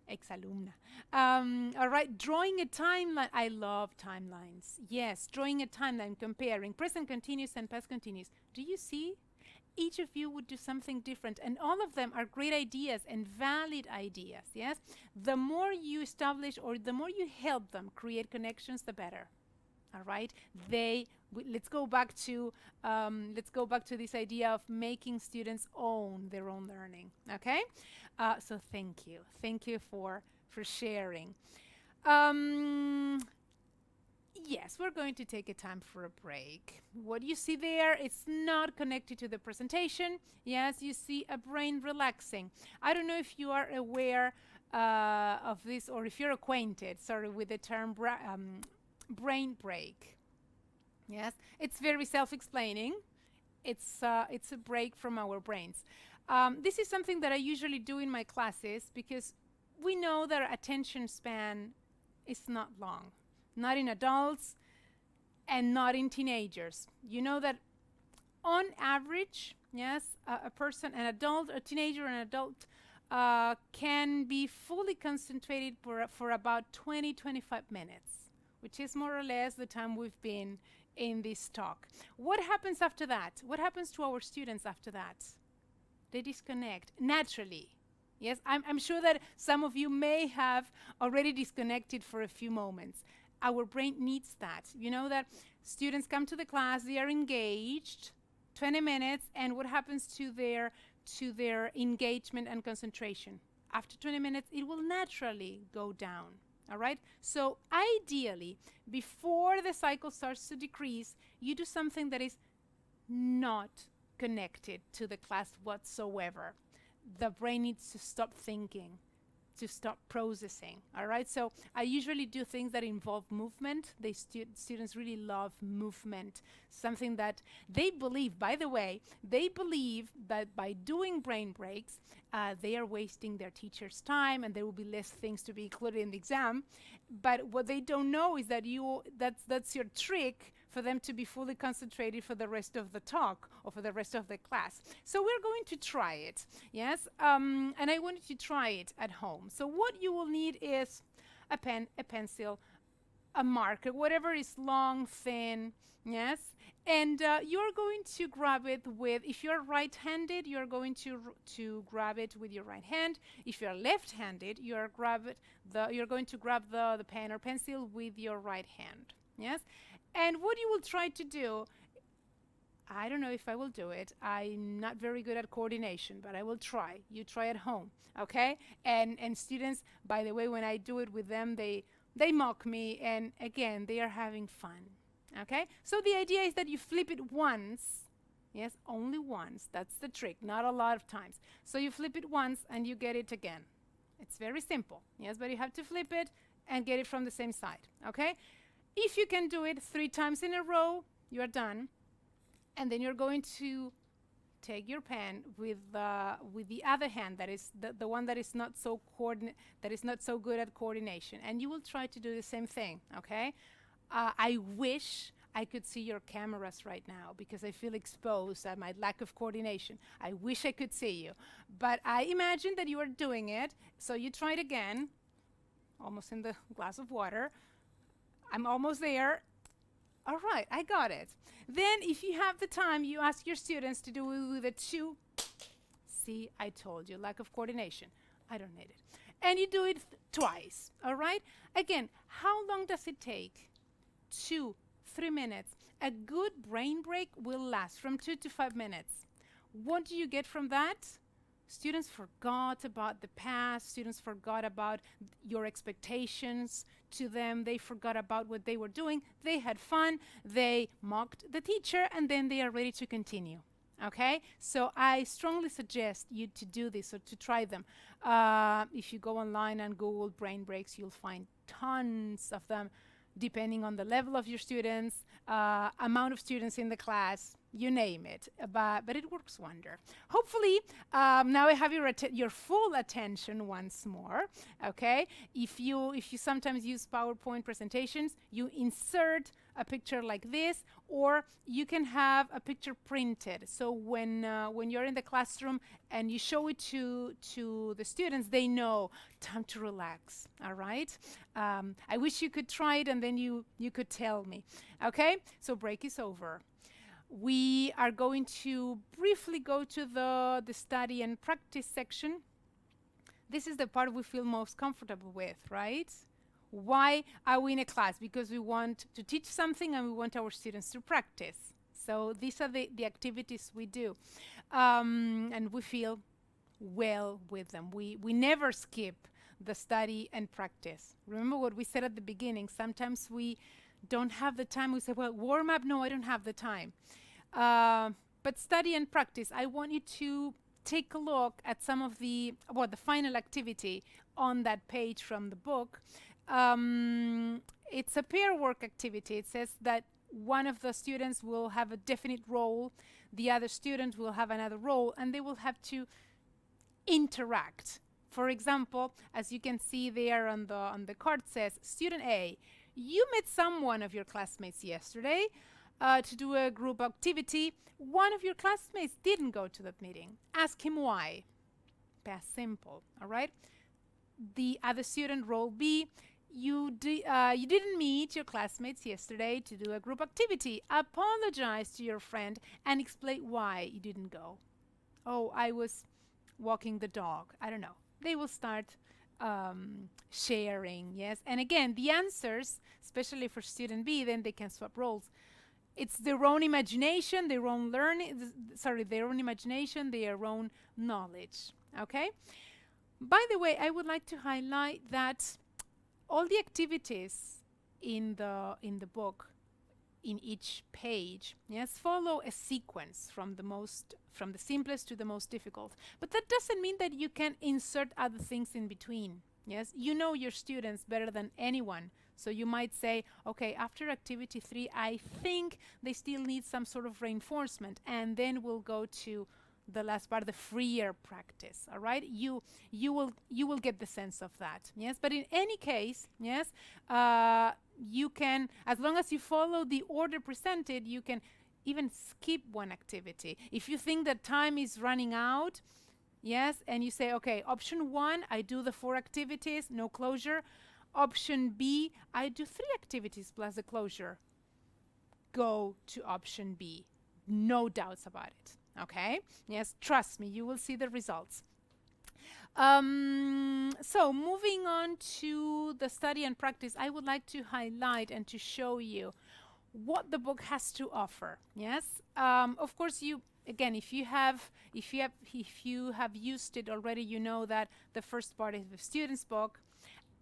ex-alumna. All right, drawing a timeline. I love timelines. Yes, drawing a timeline, comparing present continuous and past continuous. Do you see? Each of you would do something different, and all of them are great ideas and valid ideas, yes? The more you establish or the more you help them create connections, the better. All right? Let's go back to this idea of making students own their own learning, okay? So thank you for sharing. Yes, we're going to take a time for a break. What you see there, it's not connected to the presentation. Yes, you see a brain relaxing. I don't know if you are aware of this, or if you're acquainted, with the term brain break. Yes, it's very self-explaining. It's a break from our brains. This is something that I usually do in my classes because we know that our attention span is not long. Not in adults and not in teenagers. You know that on average, yes, an adult, a teenager, an adult can be fully concentrated for about 20-25 minutes, which is more or less the time we've been in this talk. What happens after that? What happens to our students after that? They disconnect naturally. Yes, I'm sure that some of you may have already disconnected for a few moments. Our brain needs that. You know that students come to the class, they are engaged 20 minutes, and what happens to their engagement and concentration? after 20 minutes, it will naturally go down. All right? So ideally, before the cycle starts to decrease, you do something that is not connected to the class whatsoever. The brain needs to stop thinking, to stop processing. All right, so I usually do things that involve movement. Students really love movement, something that they believe, by the way, they believe that by doing brain breaks, they are wasting their teacher's time and there will be less things to be included in the exam. But what they don't know is that that's your trick for them to be fully concentrated for the rest of the talk or for the rest of the class. So we're going to try it, yes? And I want you to try it at home. So what you will need is a pen, a pencil, a marker, whatever is long, thin, yes? And you're going to grab it with, if you're right-handed, you're going to grab it with your right hand. If you're left-handed, you're going to grab the pen or pencil with your right hand, yes? And what you will try to do, I don't know if I will do it. I'm not very good at coordination, but I will try. You try at home, okay? And students, by the way, when I do it with them, they mock me, and again, they are having fun, okay? So the idea is that you flip it once, yes, only once. That's the trick, not a lot of times. So you flip it once and you get it again. It's very simple, yes, but you have to flip it and get it from the same side, okay? If you can do it 3 times in a row, you're done. And then you're going to take your pen with the other hand, that is the one that is not so good at coordination, and you will try to do the same thing. Okay? I wish I could see your cameras right now because I feel exposed at my lack of coordination. I wish I could see you, but I imagine that you are doing it. So you try it again, almost in the glass of water. I'm almost there. All right, I got it. Then if you have the time, you ask your students to do it with a 2. See, I told you, lack of coordination. I don't need it. And you do it twice, all right? Again, how long does it take? 2, 3 minutes. A good brain break will last from 2 to 5 minutes. What do you get from that? Students forgot about the past. Students forgot about your expectations to them. They forgot about what they were doing. They had fun. They mocked the teacher, and then they are ready to continue. Okay? So I strongly suggest you to do this or to try them. If you go online and Google brain breaks, you'll find tons of them, depending on the level of your students, amount of students in the class, you name it. But it works wonder. Hopefully, now I have your full attention once more. Okay, if you sometimes use PowerPoint presentations, you insert a picture like this, or you can have a picture printed. So when you're in the classroom and you show it to the students, they know time to relax. All right. I wish you could try it and then you could tell me. Okay. So break is over. We are going to briefly go to the study and practice section. This is the part we feel most comfortable with, right? Why are we in a class? Because we want to teach something and we want our students to practice. So these are the activities we do. And we feel well with them. We never skip the study and practice. Remember what we said at the beginning. Sometimes we don't have the time. We say, well, warm up. No, I don't have the time. But study and practice. I want you to take a look at some of the final activity on that page from the book. It's a pair work activity. It says that one of the students will have a definite role, the other student will have another role, and they will have to interact. For example, as you can see there on the card says, Student A, you met someone of your classmates yesterday to do a group activity. One of your classmates didn't go to that meeting. Ask him why. Past simple, all right? The other student, role B, you didn't meet your classmates yesterday to do a group activity. Apologize to your friend and explain why you didn't go. Oh, I was walking the dog. I don't know. They will start sharing, yes? And again, the answers, especially for student B, then they can swap roles. It's their own imagination, their own learning, their own imagination, their own knowledge, okay? By the way, I would like to highlight that all the activities in the book, in each page, yes, follow a sequence from the simplest to the most difficult. But that doesn't mean that you can insert other things in between. Yes, you know your students better than anyone. So you might say, okay, after activity 3, I think they still need some sort of reinforcement, and then we'll go to the last part, the freer practice. All right, you will get the sense of that. Yes, but in any case, yes, you can, as long as you follow the order presented, you can even skip one activity if you think that time is running out. Yes, and you say, okay, option 1, I do the 4 activities, no closure. Option B, I do 3 activities plus the closure. Go to option B. No doubts about it. Okay? Yes, trust me, you will see the results. So moving on to the study and practice, I would like to highlight and to show you what the book has to offer. Yes, of course, if you have used it already, you know that the first part is the student's book.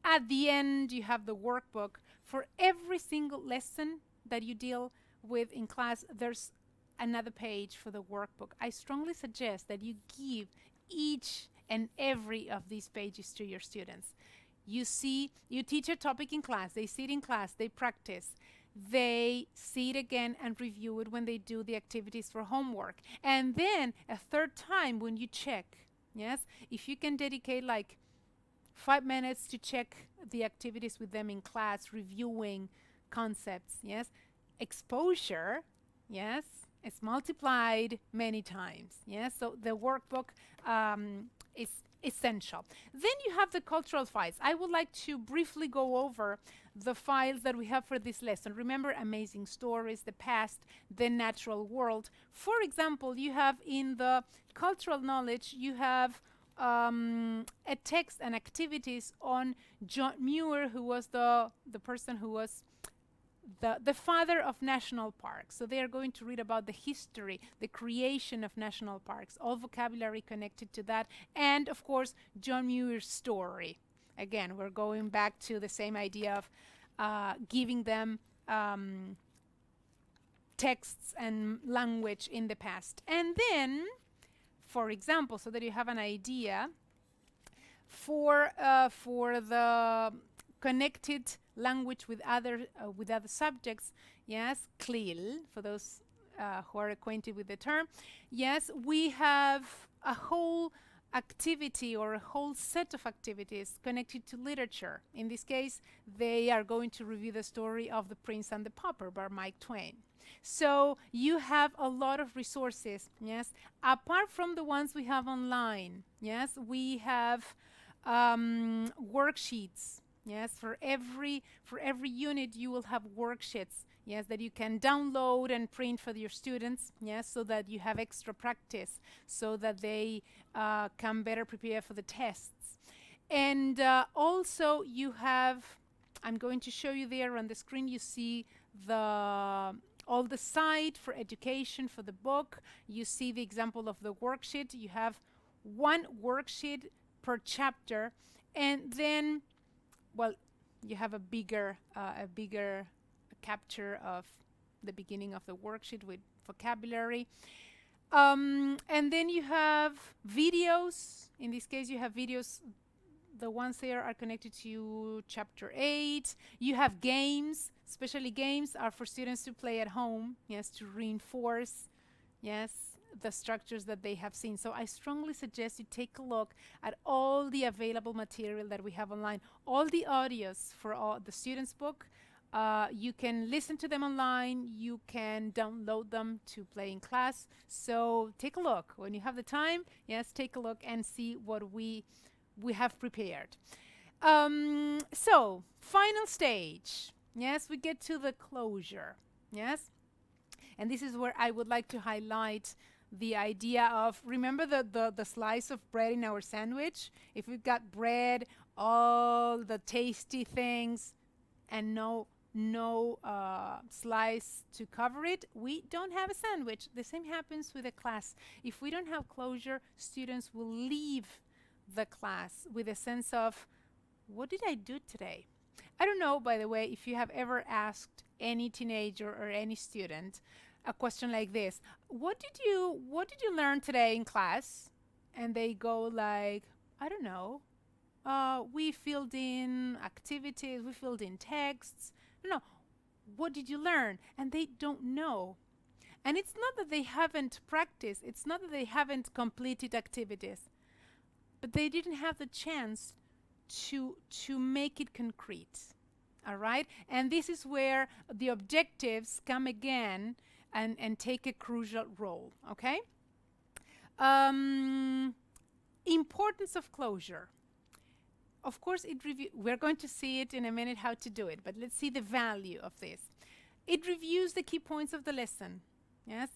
At the end, you have the workbook. For every single lesson that you deal with in class, there's another page for the workbook. I strongly suggest that you give each and every of these pages to your students. You teach a topic in class, they see it in class, they practice, they see it again and review it when they do the activities for homework. And then a third time when you check, yes, if you can dedicate like 5 minutes to check the activities with them in class, reviewing concepts, yes, exposure, yes, it's multiplied many times. Yes, so the workbook is essential. Then you have the cultural files. I would like to briefly go over the files that we have for this lesson. Remember, amazing stories, the past, the natural world. For example, you have in the cultural knowledge, you have a text and activities on John Muir, who was the person who was the father of national parks. So they are going to read about the history, the creation of national parks, all vocabulary connected to that, and of course John Muir's story. Again, we're going back to the same idea of giving them texts and language in the past. And then, for example, so that you have an idea, for the connected language with other subjects, yes, CLIL, for those who are acquainted with the term, yes, we have a whole activity or a whole set of activities connected to literature. In this case, they are going to review the story of The Prince and the Pauper by Mark Twain. So you have a lot of resources, yes, apart from the ones we have online. Yes, we have worksheets. Yes, for every unit you will have worksheets, yes, that you can download and print for your students, yes, so that you have extra practice, so that they can better prepare for the tests. And also you have, I'm going to show you there on the screen, you see all the site for education for the book. You see the example of the worksheet. You have one worksheet per chapter, and then, well, you have a bigger capture of the beginning of the worksheet with vocabulary. And then you have videos. In this case, you have videos. The ones there are connected to chapter 8. You have games. Especially games are for students to play at home, yes, to reinforce, yes, the structures that they have seen. So I strongly suggest you take a look at all the available material that we have online. All the audios for all the students' book, you can listen to them online, you can download them to play in class. So take a look. When you have the time, yes, take a look and see what we have prepared. So, final stage. Yes, we get to the closure. Yes? And this is where I would like to highlight the idea of, remember the slice of bread in our sandwich? If we've got bread, all the tasty things, and no slice to cover it, we don't have a sandwich. The same happens with a class. If we don't have closure, students will leave the class with a sense of, what did I do today? I don't know, by the way, if you have ever asked any teenager or any student a question like this: what did you learn today in class? And they go like, I don't know. We filled in activities, we filled in texts. No, what did you learn? And they don't know. And it's not that they haven't practiced, it's not that they haven't completed activities, but they didn't have the chance to make it concrete. All right? And this is where the objectives come again and take a crucial role. Okay? Importance of closure. Of course, we're going to see it in a minute how to do it, but let's see the value of this. It reviews the key points of the lesson. Yes,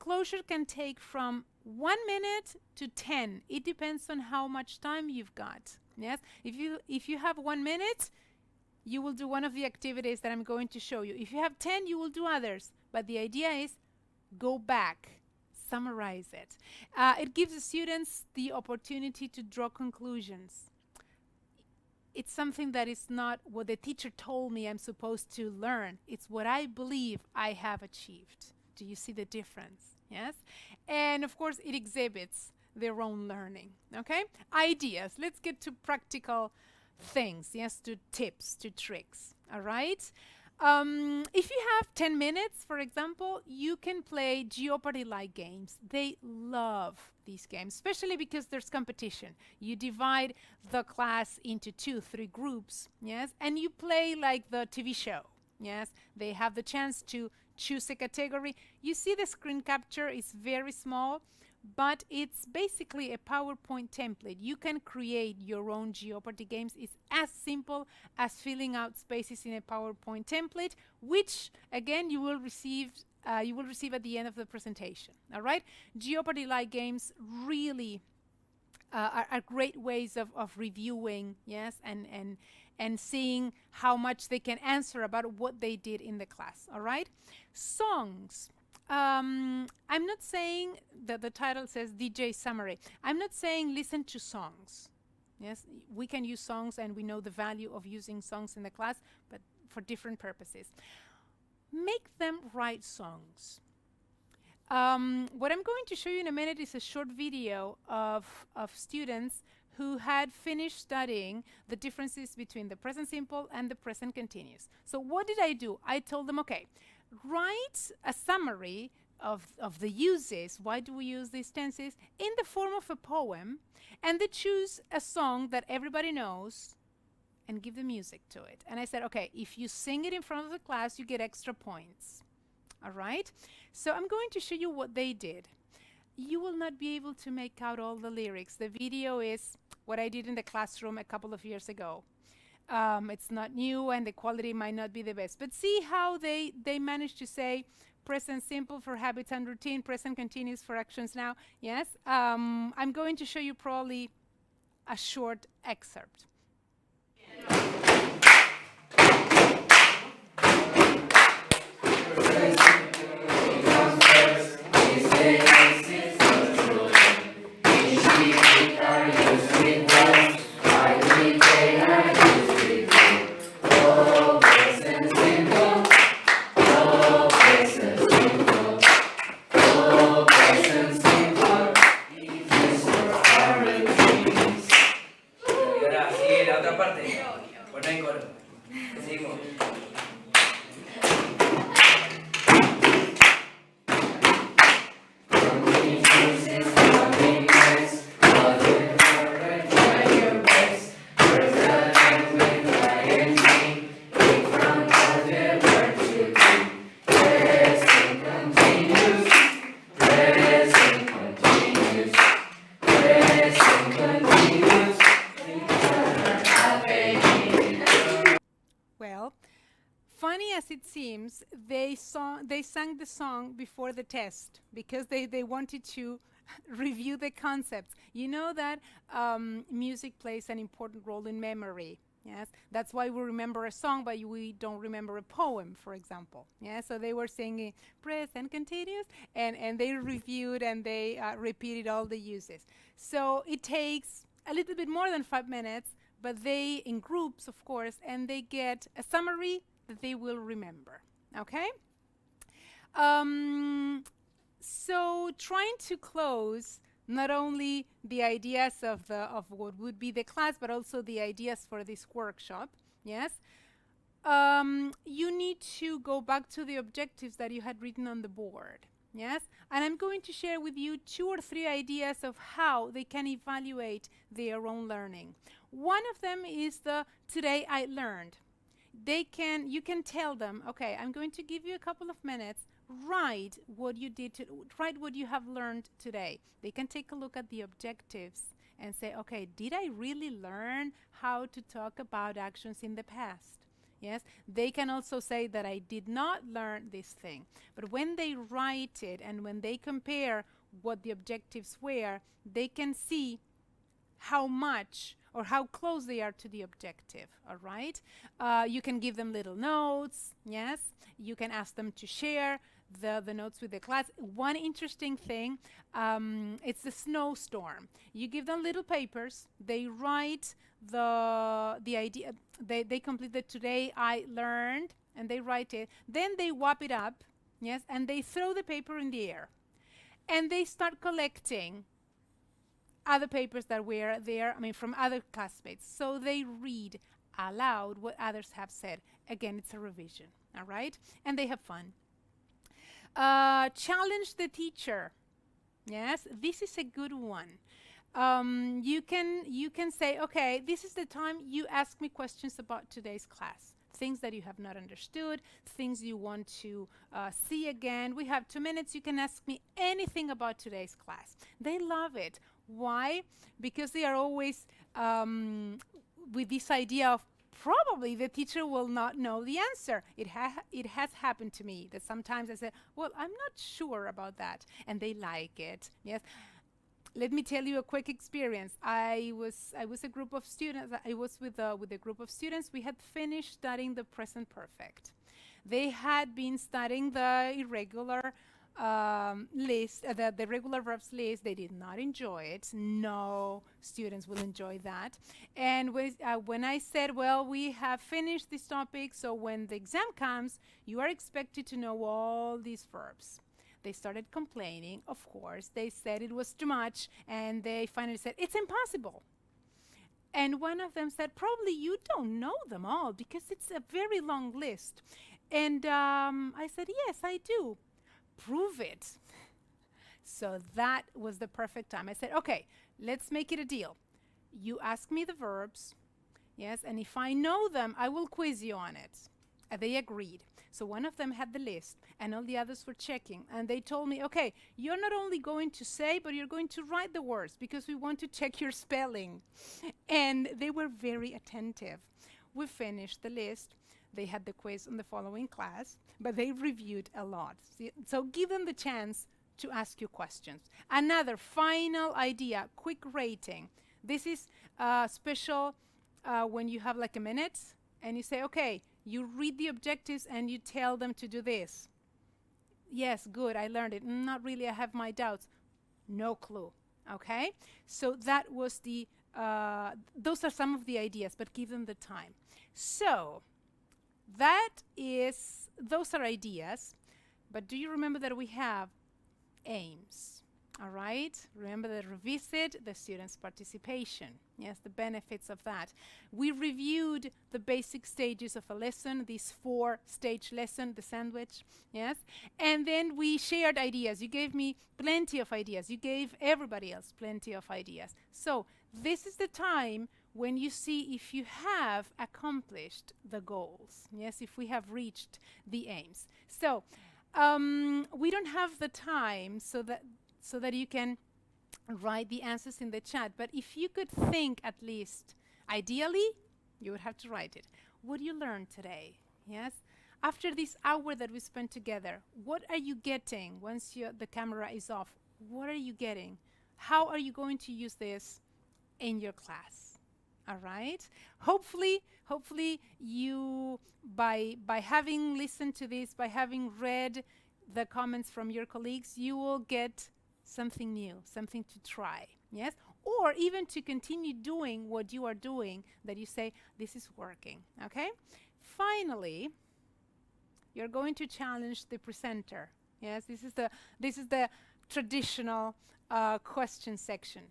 closure can take from 1 minute to 10. It depends on how much time you've got. Yes, if you have 1 minute, you will do one of the activities that I'm going to show you. If you have 10, you will do others. But the idea is go back, summarize it. It gives the students the opportunity to draw conclusions. It's something that is not what the teacher told me I'm supposed to learn. It's what I believe I have achieved. Do you see the difference? Yes? And of course, it exhibits their own learning. Okay? Ideas. Let's get to practical things. Yes, to tips, to tricks. All right? If you have 10 minutes, for example, you can play Jeopardy-like games. They love these games, especially because there's competition. You divide the class into 2-3 groups, yes, and you play like the TV show. Yes, they have the chance to choose a category. You see the screen capture is very small, but it's basically a PowerPoint template. You can create your own Jeopardy games. It's as simple as filling out spaces in a PowerPoint template, which again you will receive at the end of the presentation. All right, Jeopardy-like games really are great ways of reviewing, yes, and seeing how much they can answer about what they did in the class. All right, songs. I'm not saying that the title says DJ summary. I'm not saying listen to songs. Yes, we can use songs and we know the value of using songs in the class, but for different purposes. Make them write songs. What I'm going to show you in a minute is a short video of students who had finished studying the differences between the present simple and the present continuous. So what did I do? I told them, okay, write a summary of the uses, why do we use these tenses, in the form of a poem, and they choose a song that everybody knows and give the music to it. And I said, okay, if you sing it in front of the class, you get extra points. All right? So I'm going to show you what they did. You will not be able to make out all the lyrics. The video is what I did in the classroom a couple of years ago. It's not new and the quality might not be the best. But see how they managed to say present simple for habits and routine, present continuous for actions now. Yes? I'm going to show you probably a short excerpt. They sang the song before the test because they wanted to review the concepts. You know that music plays an important role in memory. Yes, that's why we remember a song, but we don't remember a poem, for example. Yeah, so they were singing present continuous, and they reviewed and they repeated all the uses. So it takes a little bit more than 5 minutes, but they, in groups, of course, and they get a summary that they will remember, okay? So trying to close not only the ideas of what would be the class, but also the ideas for this workshop, yes? You need to go back to the objectives that you had written on the board, yes? And I'm going to share with you 2 or 3 ideas of how they can evaluate their own learning. One of them is the today I learned. You can tell them, okay, I'm going to give you a couple of minutes, write what you have learned today. They can take a look at the objectives and say, okay, did I really learn how to talk about actions in the past? Yes, they can also say that I did not learn this thing. But when they write it and when they compare what the objectives were, they can see how much or how close they are to the objective, all right? You can give them little notes, yes? You can ask them to share the notes with the class. One interesting thing, it's the snowstorm. You give them little papers, they write the idea, they complete the today I learned, and they write it. Then they wrap it up, yes? And they throw the paper in the air. And they start collecting other papers that were there, from other classmates. So they read aloud what others have said. Again, it's a revision, all right? And they have fun. Challenge the teacher. Yes, this is a good one. You can say, okay, this is the time you ask me questions about today's class. Things that you have not understood, things you want to see again. We have 2 minutes. You can ask me anything about today's class. They love it. Why? Because they are always with this idea of probably the teacher will not know the answer. It has happened to me that sometimes I say, well, I'm not sure about that. And they like it. Yes. Let me tell you a quick experience. I was a group of students. I was with a group of students. We had finished studying the present perfect. They had been studying the irregular list, the regular verbs list. They did not enjoy it. No students will enjoy that. And when I said, well, we have finished this topic, so when the exam comes, you are expected to know all these verbs. They started complaining, of course. They said it was too much, and they finally said, it's impossible. And one of them said, probably you don't know them all because it's a very long list. And I said, yes, I do. Prove it. So that was the perfect time. I said, okay, let's make it a deal. You ask me the verbs, yes, and if I know them, I will quiz you on it. They agreed. So one of them had the list, and all the others were checking. And they told me, okay, you're not only going to say, but you're going to write the words because we want to check your spelling. And they were very attentive. We finished the list. They had the quiz on the following class, but they reviewed a lot. So give them the chance to ask you questions. Another final idea, quick rating. This is special when you have like a minute and you say, okay, you read the objectives and you tell them to do this. Yes, good, I learned it. Not really, I have my doubts. No clue, okay? So that was those are some of the ideas, but give them the time. So those are ideas, but do you remember that we have aims? All right, remember that revisit the students' participation. Yes, the benefits of that. We reviewed the basic stages of a lesson, this 4-stage lesson, the sandwich, yes? And then we shared ideas. You gave me plenty of ideas. You gave everybody else plenty of ideas. So this is the time when you see if you have accomplished the goals. Yes, if we have reached the aims. So we don't have the time so that you can write the answers in the chat. But if you could think at least, ideally, you would have to write it. What you learned today, yes? After this hour that we spent together, what are you getting once the camera is off? What are you getting? How are you going to use this in your class? All right? Hopefully you, by having listened to this, by having read the comments from your colleagues, you will get something new, something to try, yes? Or even to continue doing what you are doing that you say, this is working, okay? Finally, you're going to challenge the presenter. Yes, this is the traditional question section,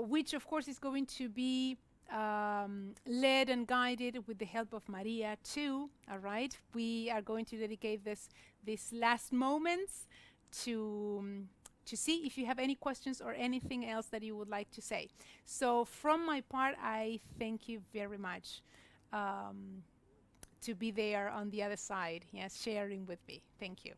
which of course is going to be led and guided with the help of Maria too. All right, we are going to dedicate these last moments to see if you have any questions or anything else that you would like to say. So from my part, I thank you very much to be there on the other side, yes, sharing with me. Thank you.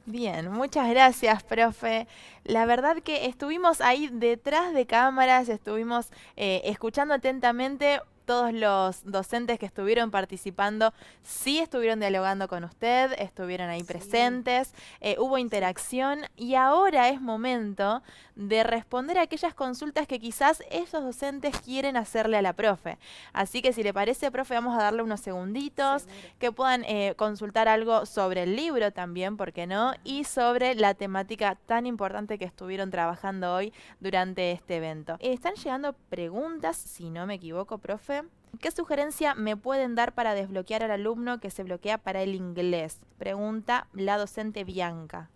Bien, muchas gracias, profe. La verdad que estuvimos ahí detrás de cámaras, estuvimos escuchando atentamente. Todos los docentes que estuvieron participando sí estuvieron dialogando con usted, estuvieron ahí presentes, hubo interacción y ahora es momento de responder a aquellas consultas que quizás esos docentes quieren hacerle a la profe. Así que si le parece, profe, vamos a darle unos segunditos, que puedan consultar algo sobre el libro también, ¿por qué no? Y sobre la temática tan importante que estuvieron trabajando hoy durante este evento. Están llegando preguntas, si no me equivoco, profe. ¿Qué sugerencia me pueden dar para desbloquear al alumno que se bloquea para el inglés? Pregunta la docente Bianca.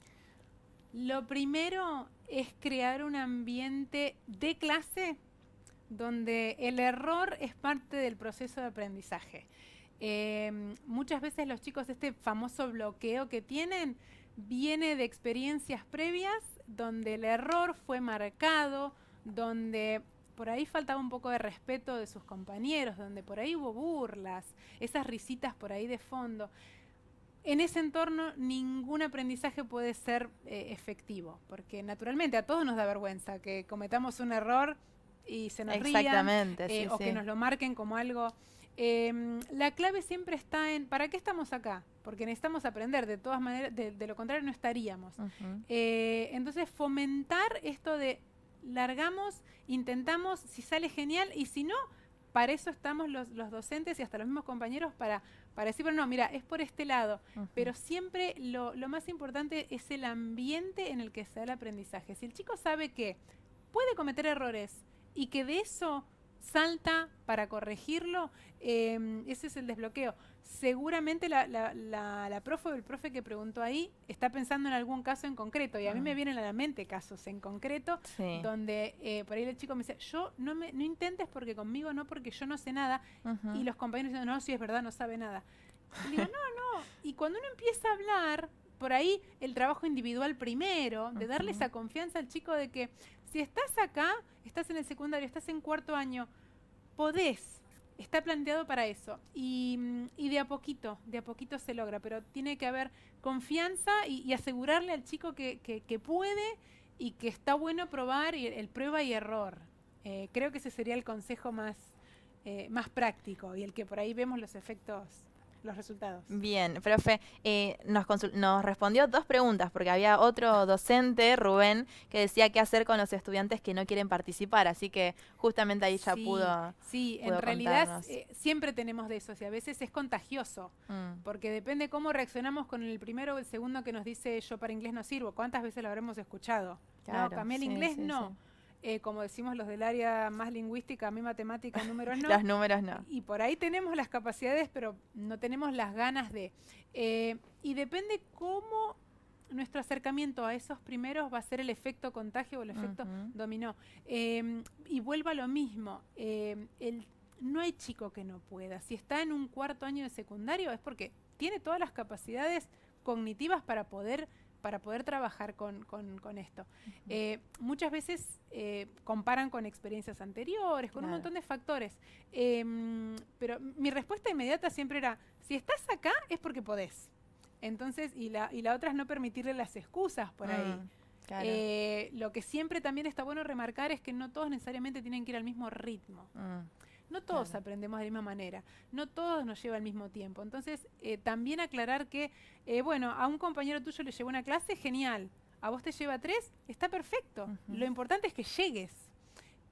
Lo primero es crear un ambiente de clase donde el error es parte del proceso de aprendizaje. Muchas veces los chicos, este famoso bloqueo que tienen, viene de experiencias previas donde el error fue marcado, donde por ahí faltaba un poco de respeto de sus compañeros, donde por ahí hubo burlas, esas risitas por ahí de fondo. En ese entorno ningún aprendizaje puede ser efectivo, porque naturalmente a todos nos da vergüenza que cometamos un error y se nos rían, o que nos lo marquen como algo. La clave siempre está en ¿para qué estamos acá? Porque necesitamos aprender, de todas maneras, de lo contrario no estaríamos. Entonces fomentar esto de largamos, intentamos, si sale genial, y si no, para eso estamos los docentes y hasta los mismos compañeros para decir, bueno, no, mira, es por este lado. Pero siempre lo más importante es el ambiente en el que se da el aprendizaje. Si el chico sabe que puede cometer errores y que de eso salta para corregirlo, ese es el desbloqueo. Seguramente la profe o el profe que preguntó ahí está pensando en algún caso en concreto, y a mí me vienen a la mente casos en concreto donde por ahí el chico me dice, no intentes porque conmigo no, porque yo no sé nada, y los compañeros dicen, no, sí es verdad, no sabe nada. Y digo, no, y cuando uno empieza a hablar, por ahí el trabajo individual primero, de darle esa confianza al chico de que si estás acá, estás en el secundario, estás en cuarto año, podés, está planteado para eso. Y de a poquito se logra, pero tiene que haber confianza y asegurarle al chico que puede y que está bueno probar, y el prueba y error. Creo que ese sería el consejo más práctico y el que por ahí vemos los efectos, los resultados. Bien, profe, nos respondió 2 preguntas, porque había otro docente, Rubén, que decía qué hacer con los estudiantes que no quieren participar, así que justamente ahí ya pudo. Sí, en realidad siempre tenemos de esos, y a veces es contagioso, porque depende cómo reaccionamos con el primero o el segundo que nos dice yo para inglés no sirvo. ¿Cuántas veces lo habremos escuchado? Claro, no, cambié el inglés, no. Como decimos los del área más lingüística, a mí matemática, números no. Los números no. Y por ahí tenemos las capacidades, pero no tenemos las ganas de. Y depende cómo nuestro acercamiento a esos primeros va a ser el efecto contagio o el efecto dominó. Y vuelvo a lo mismo. No hay chico que no pueda. Si está en un cuarto año de secundario es porque tiene todas las capacidades cognitivas para poder trabajar con esto. Muchas veces comparan con experiencias anteriores, con un montón de factores. Pero mi respuesta inmediata siempre era, si estás acá es porque podés. Entonces, y la otra es no permitirle las excusas por ahí. Claro. Lo que siempre también está bueno remarcar es que no todos necesariamente tienen que ir al mismo ritmo. No todos aprendemos de la misma manera, no todos nos lleva el mismo tiempo. Entonces, también aclarar que, bueno, a un compañero tuyo le llevó una clase, genial. A vos te lleva 3, está perfecto. Lo importante es que llegues.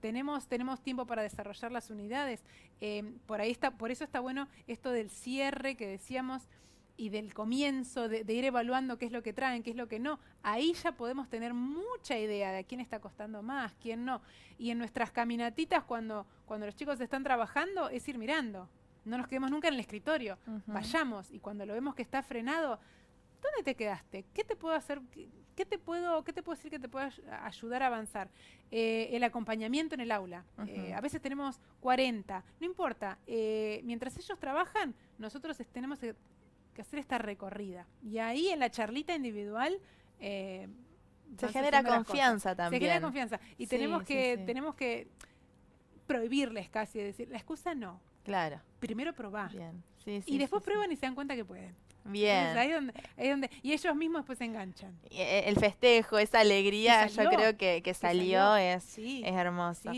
Tenemos tiempo para desarrollar las unidades. Por eso está bueno esto del cierre que decíamos. y del comienzo, de ir evaluando qué es lo que traen, qué es lo que no, ahí ya podemos tener mucha idea de a quién está costando más, quién no. Y en nuestras caminatitas, cuando los chicos están trabajando, es ir mirando. No nos quedemos nunca en el escritorio. Vayamos, y cuando lo vemos que está frenado, ¿dónde te quedaste? ¿Qué te puedo hacer? ¿Qué te puedo decir que te pueda ayudar a avanzar? El acompañamiento en el aula. A veces tenemos 40, no importa. Mientras ellos trabajan, nosotros tenemos que hacer esta recorrida. Y ahí en la charlita individual se genera confianza también. Se genera confianza. Y tenemos que prohibirles casi, decir, la excusa no. Claro. Primero probá. Bien. Y después prueban y se dan cuenta que pueden. Bien. Entonces, ahí es donde, y ellos mismos después se enganchan. El festejo, esa alegría, yo creo que salió. Es hermoso.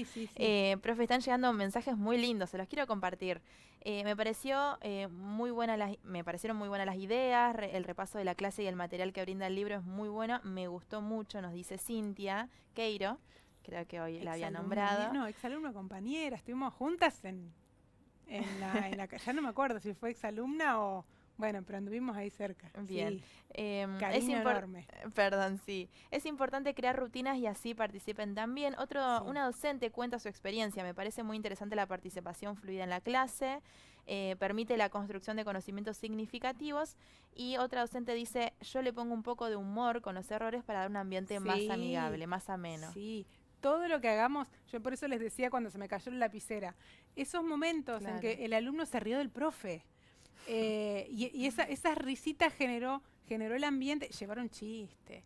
Profe, están llegando mensajes muy lindos, se los quiero compartir. Me parecieron muy buenas las ideas, el repaso de la clase y el material que brinda el libro es muy bueno, me gustó mucho, nos dice Cintia Queiro, creo que hoy la había nombrado. No, exalumna compañera, estuvimos juntas en la ya no me acuerdo si fue exalumna o... Bueno, pero anduvimos ahí cerca. Bien. Sí. Cariño enorme. Perdón, sí. Es importante crear rutinas y así participen también. Una docente cuenta su experiencia. Me parece muy interesante la participación fluida en la clase. Permite la construcción de conocimientos significativos. Y otra docente dice, yo le pongo un poco de humor con los errores para dar un ambiente más amigable, más ameno. Sí. Todo lo que hagamos, yo por eso les decía cuando se me cayó la lapicera, esos momentos en que el alumno se rió del profe, y esas risitas generó el ambiente, llevaron chiste.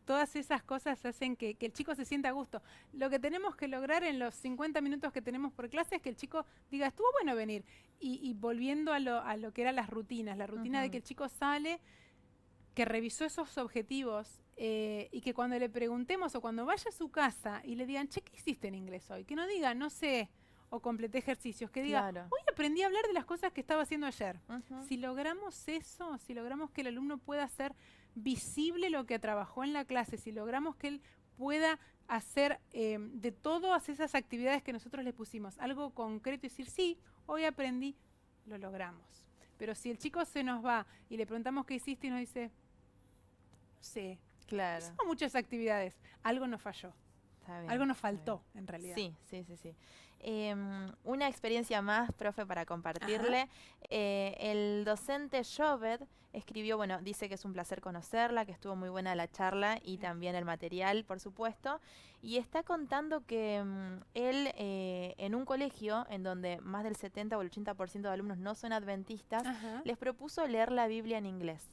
Todas esas cosas hacen que el chico se sienta a gusto. Lo que tenemos que lograr en los 50 minutos que tenemos por clase es que el chico diga, estuvo bueno venir. Y volviendo a lo que eran las rutinas, la rutina de que el chico sale, que revisó esos objetivos y que cuando le preguntemos o cuando vaya a su casa y le digan, che, ¿qué hiciste en inglés hoy? Que no diga, no sé, o completé ejercicios, que diga, hoy aprendí a hablar de las cosas que estaba haciendo ayer. Si logramos eso, si logramos que el alumno pueda hacer visible lo que trabajó en la clase, si logramos que él pueda hacer de todas esas actividades que nosotros le pusimos algo concreto y decir, sí, hoy aprendí, lo logramos. Pero si el chico se nos va y le preguntamos qué hiciste y nos dice, no sé, hicimos muchas actividades, algo nos falló. Algo nos faltó, en realidad. Sí. Una experiencia más, profe, para compartirle. El docente Jovet escribió, dice que es un placer conocerla, que estuvo muy buena la charla y también el material, por supuesto. Y está contando que él, en un colegio en donde más del 70 o el 80% de alumnos no son adventistas, les propuso leer la Biblia en inglés.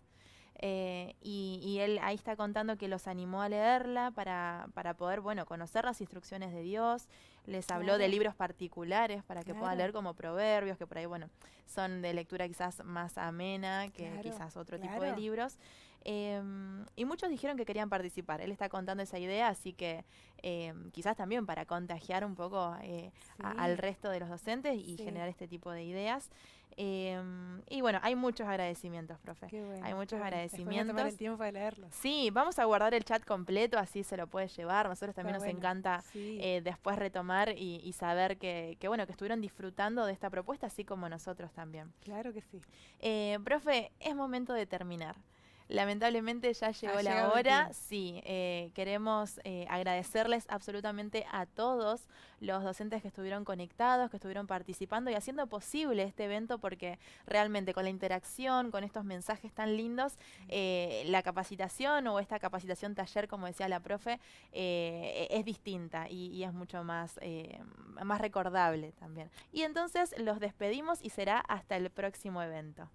Y él ahí está contando que los animó a leerla para poder, conocer las instrucciones de Dios. Les habló de libros particulares para que puedan leer como Proverbios, que por ahí, son de lectura quizás más amena que quizás otro tipo de libros. Y muchos dijeron que querían participar. Él está contando esa idea, así que quizás también para contagiar un poco al resto de los docentes y generar este tipo de ideas. Y hay muchos agradecimientos, profe. Hay muchos agradecimientos. Voy a tomar el tiempo de leerlos. Sí, vamos a guardar el chat completo, así se lo puede llevar. Nosotros también nos encanta después retomar y saber que estuvieron disfrutando de esta propuesta, así como nosotros también. Claro que sí. Profe, es momento de terminar. Lamentablemente ya llegó la hora. Sí, queremos agradecerles absolutamente a todos los docentes que estuvieron conectados, que estuvieron participando y haciendo posible este evento, porque realmente con la interacción, con estos mensajes tan lindos, la capacitación o esta capacitación taller, como decía la profe, es distinta y es mucho más recordable también. Y entonces los despedimos y será hasta el próximo evento.